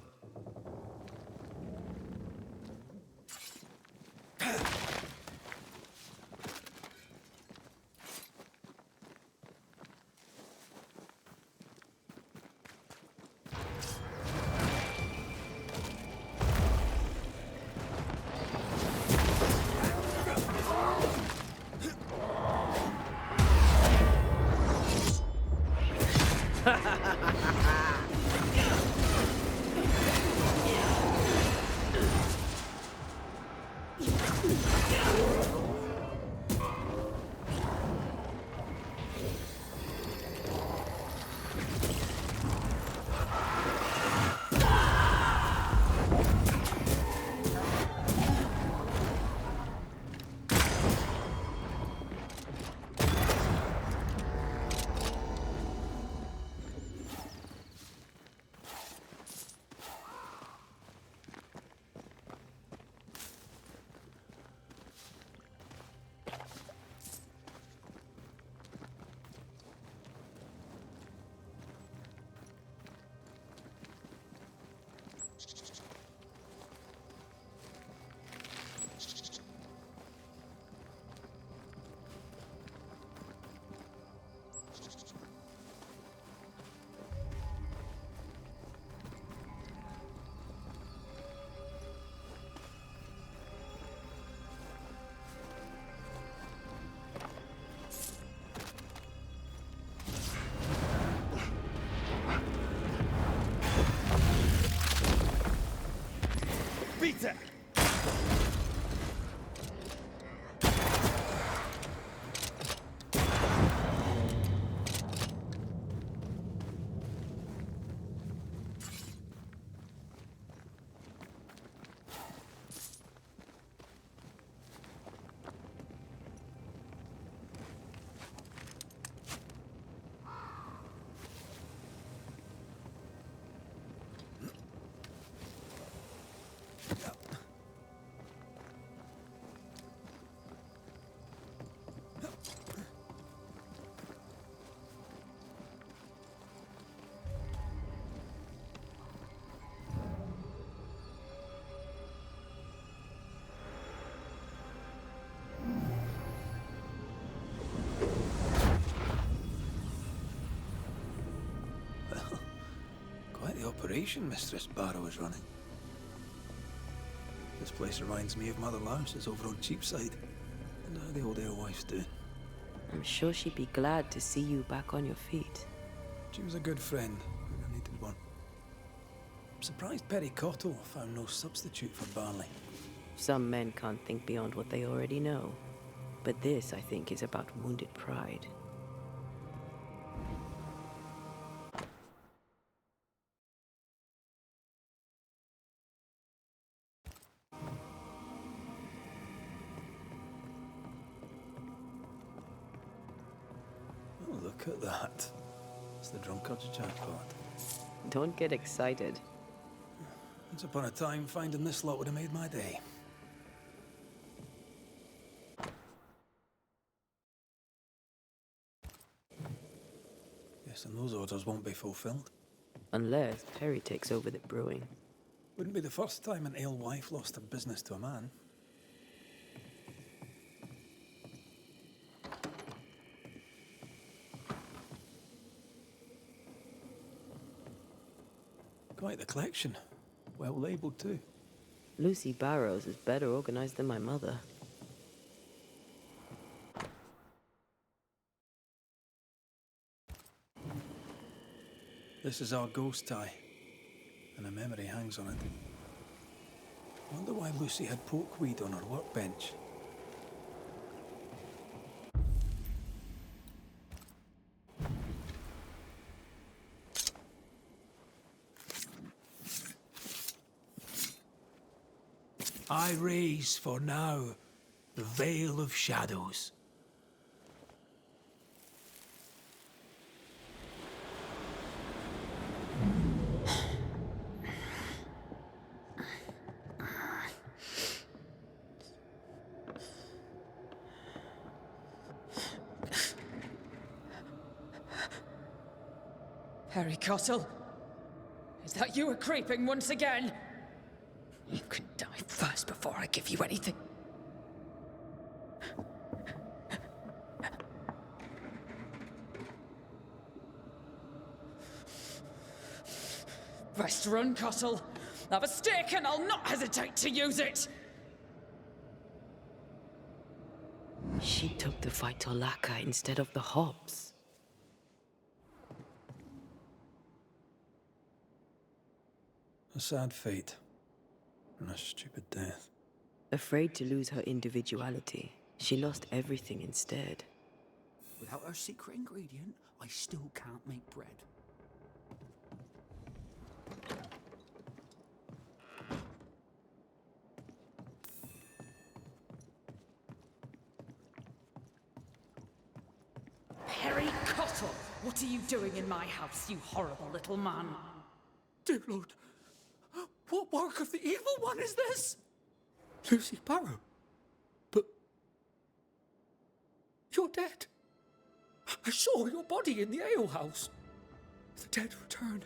operation Mistress Barrow is running. This place reminds me of Mother Louse's over on Cheapside. And how the old alewives do. I'm sure she'd be glad to see you back on your feet. She was a good friend. I needed one. I'm surprised Perry Cottle found no substitute for Barley. Some men can't think beyond what they already know. But this, I think, is about wounded pride. Oh, look at that. It's the drunkard's jackpot. Don't get excited. Once upon a time, finding this lot would have made my day. Guessing those orders won't be fulfilled. Unless Perry takes over the brewing. Wouldn't be the first time an alewife lost her business to a man. Quite the collection. Well labelled too. Lucy Barrows is better organized than my mother. This is our ghost tie, and a memory hangs on it. Wonder why Lucy had pokeweed on her workbench. I raise for now the veil of shadows. Perry Cottle? Is that you creeping once again? You can die first before I give you anything. Best run, Cottle. Have a stick and I'll not hesitate to use it. She took the vital lacquer instead of the hops. A sad fate. And a stupid death. Afraid to lose her individuality, she lost everything instead. Without her secret ingredient, I still can't make bread. Perry Cottle, what are you doing in my house, you horrible little man? Dear Lord, what work of the evil one is this? Lucy Barrow? But you're dead. I saw your body in the alehouse. The dead return,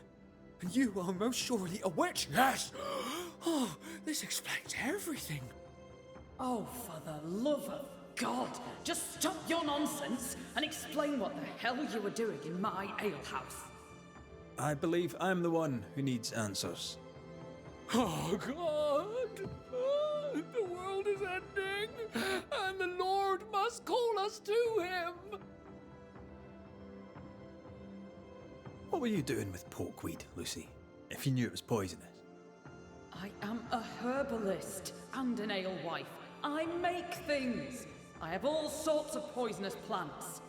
and you are most surely a witch. Yes! Oh, this explains everything. Oh, for the love of God, just stop your nonsense and explain what the hell you were doing in my alehouse. I believe I'm the one who needs answers. Oh, God! The world is ending, and the Lord must call us to him. What were you doing with pokeweed, Lucy, if you knew it was poisonous? I am a herbalist and an alewife. I make things. I have all sorts of poisonous plants.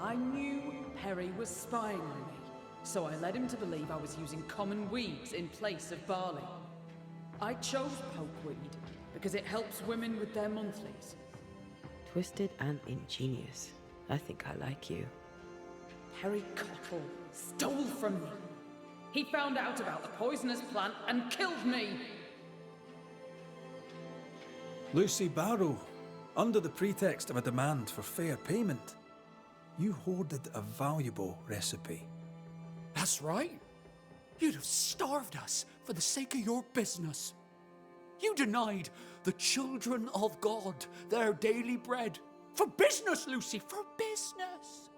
I knew Perry was spying on me, so I led him to believe I was using common weeds in place of barley. I chose pokeweed because it helps women with their monthlies. Twisted and ingenious. I think I like you. Perry Cottle stole from me. He found out about the poisonous plant and killed me. Lucy Barrow, under the pretext of a demand for fair payment, you hoarded a valuable recipe. That's right. You'd have starved us for the sake of your business. You denied the children of God their daily bread. For business, Lucy, for business.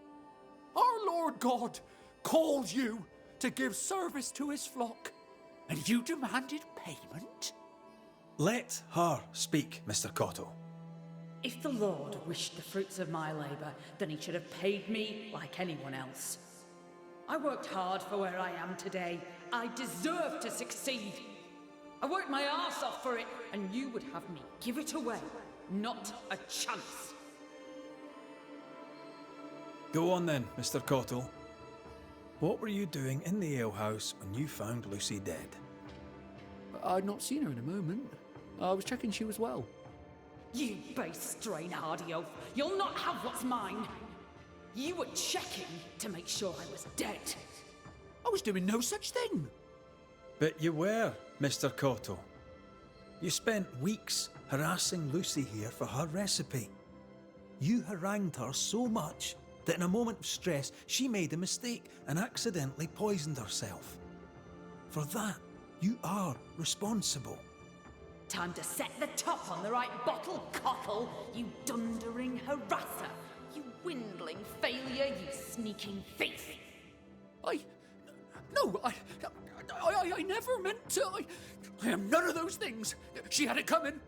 Our Lord God calls you to give service to his flock, and you demanded payment? Let her speak, Mr. Cottle. If the Lord wished the fruits of my labour, then he should have paid me like anyone else. I worked hard for where I am today. I deserve to succeed. I worked my arse off for it, and you would have me give it away. Not a chance. Go on then, Mr. Cottle. What were you doing in the alehouse when you found Lucy dead? I'd not seen her in a moment. I was checking she was well. You base strain-hardy oaf. You'll not have what's mine. You were checking to make sure I was dead. I was doing no such thing. But you were, Mr. Cottle. You spent weeks harassing Lucy here for her recipe. You harangued her so much that in a moment of stress, she made a mistake and accidentally poisoned herself. For that, you are responsible. Time to set the top on the right bottle, Cottle, you dundering harasser. You dwindling failure, you sneaking thief. I never meant to. I am none of those things. She had it coming.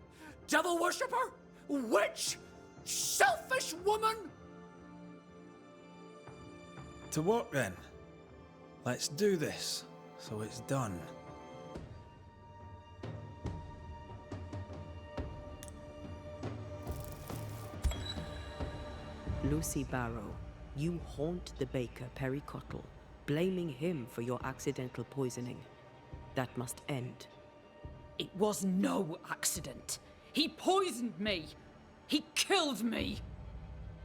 Devil worshipper, witch, selfish woman. To work then. Let's do this, so it's done. Lucy Barrow, you haunt the baker Perry Cottle, blaming him for your accidental poisoning. That must end. It was no accident. He poisoned me. He killed me.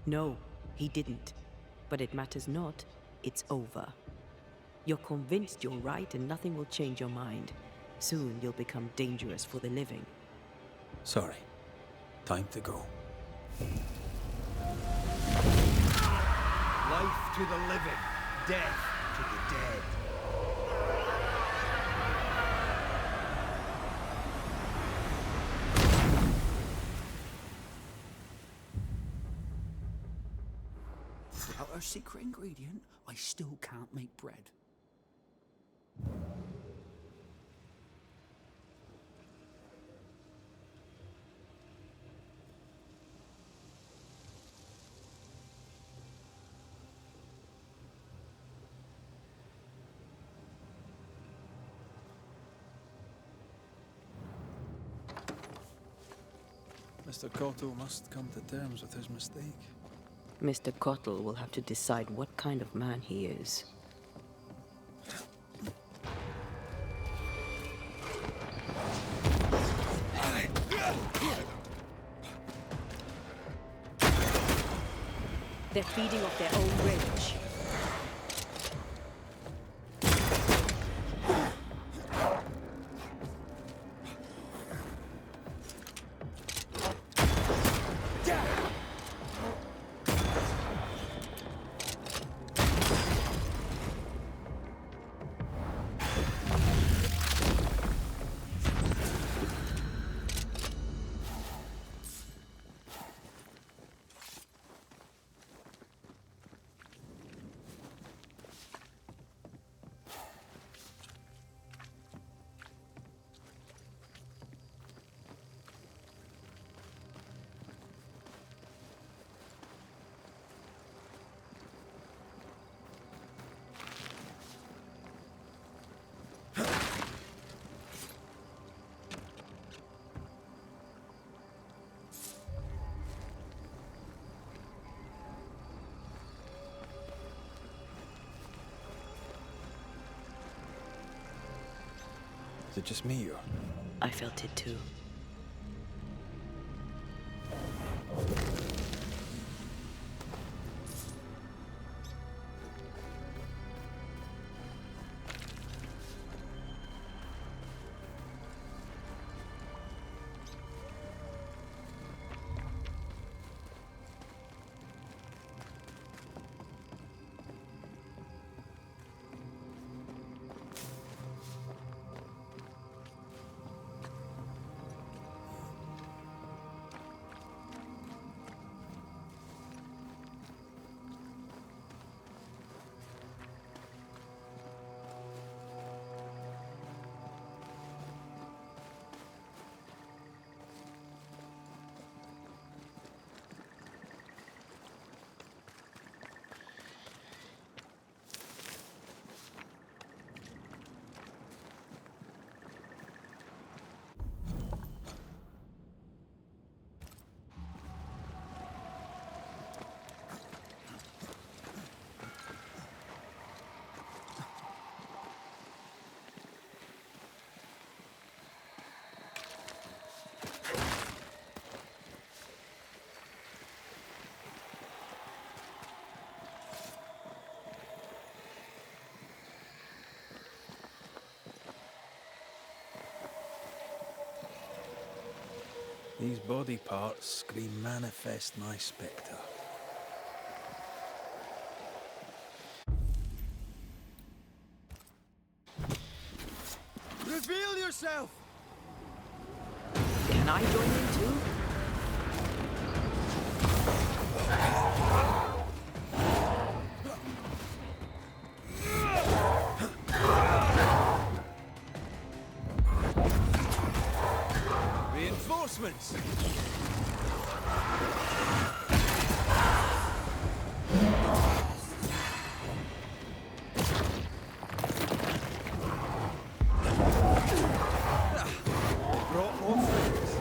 No, he didn't. But it matters not. It's over. You're convinced you're right and nothing will change your mind. Soon you'll become dangerous for the living. Sorry. Time to go. Life to the living, death to the dead. Without her secret ingredient, I still can't make bread. Mr. Cottle must come to terms with his mistake. Mr. Cottle will have to decide what kind of man he is. They're feeding off their own rage. Is it just me or? I felt it too. These body parts scream manifest my spectre. Reveal yourself! Can I join in too? Reinforcements! Brought more friends.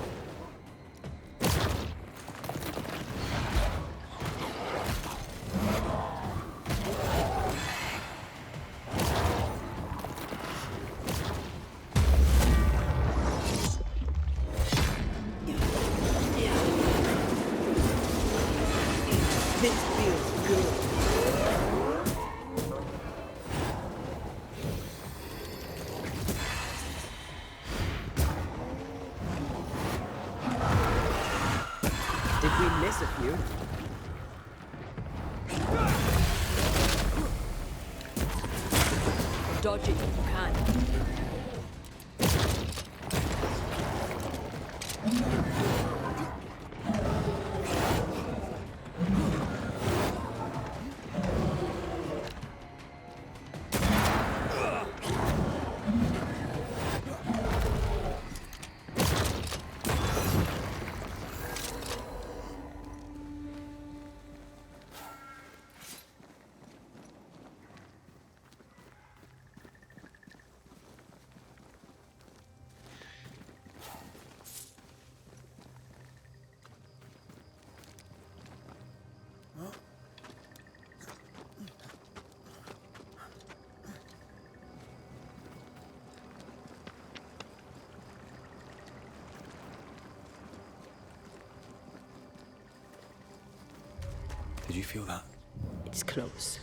This feels good. Did we miss a few? Dodge it if you can. Did you feel that? It's close.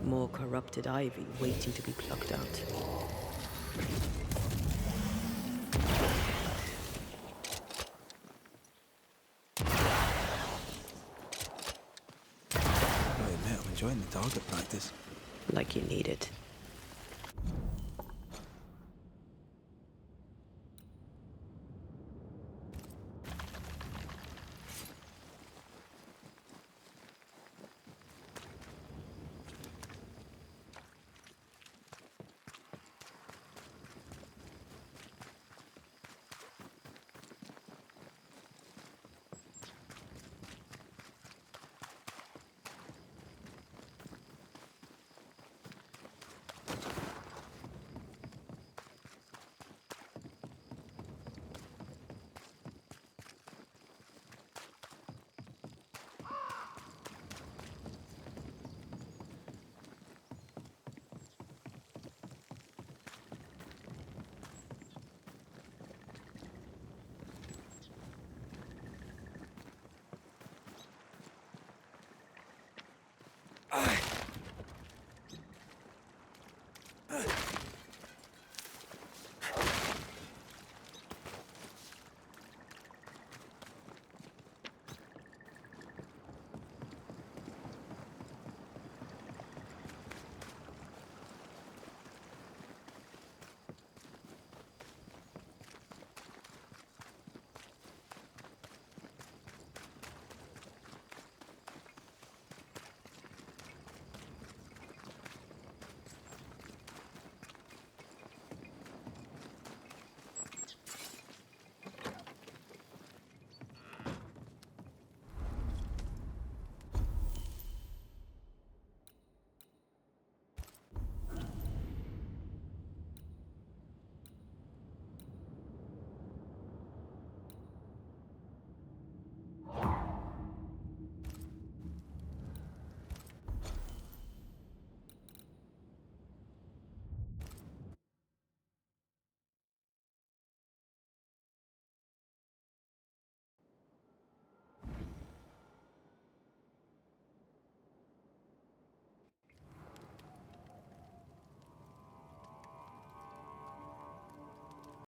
More corrupted ivy waiting to be plucked out. I admit, I'm enjoying the target practice. Like you need it.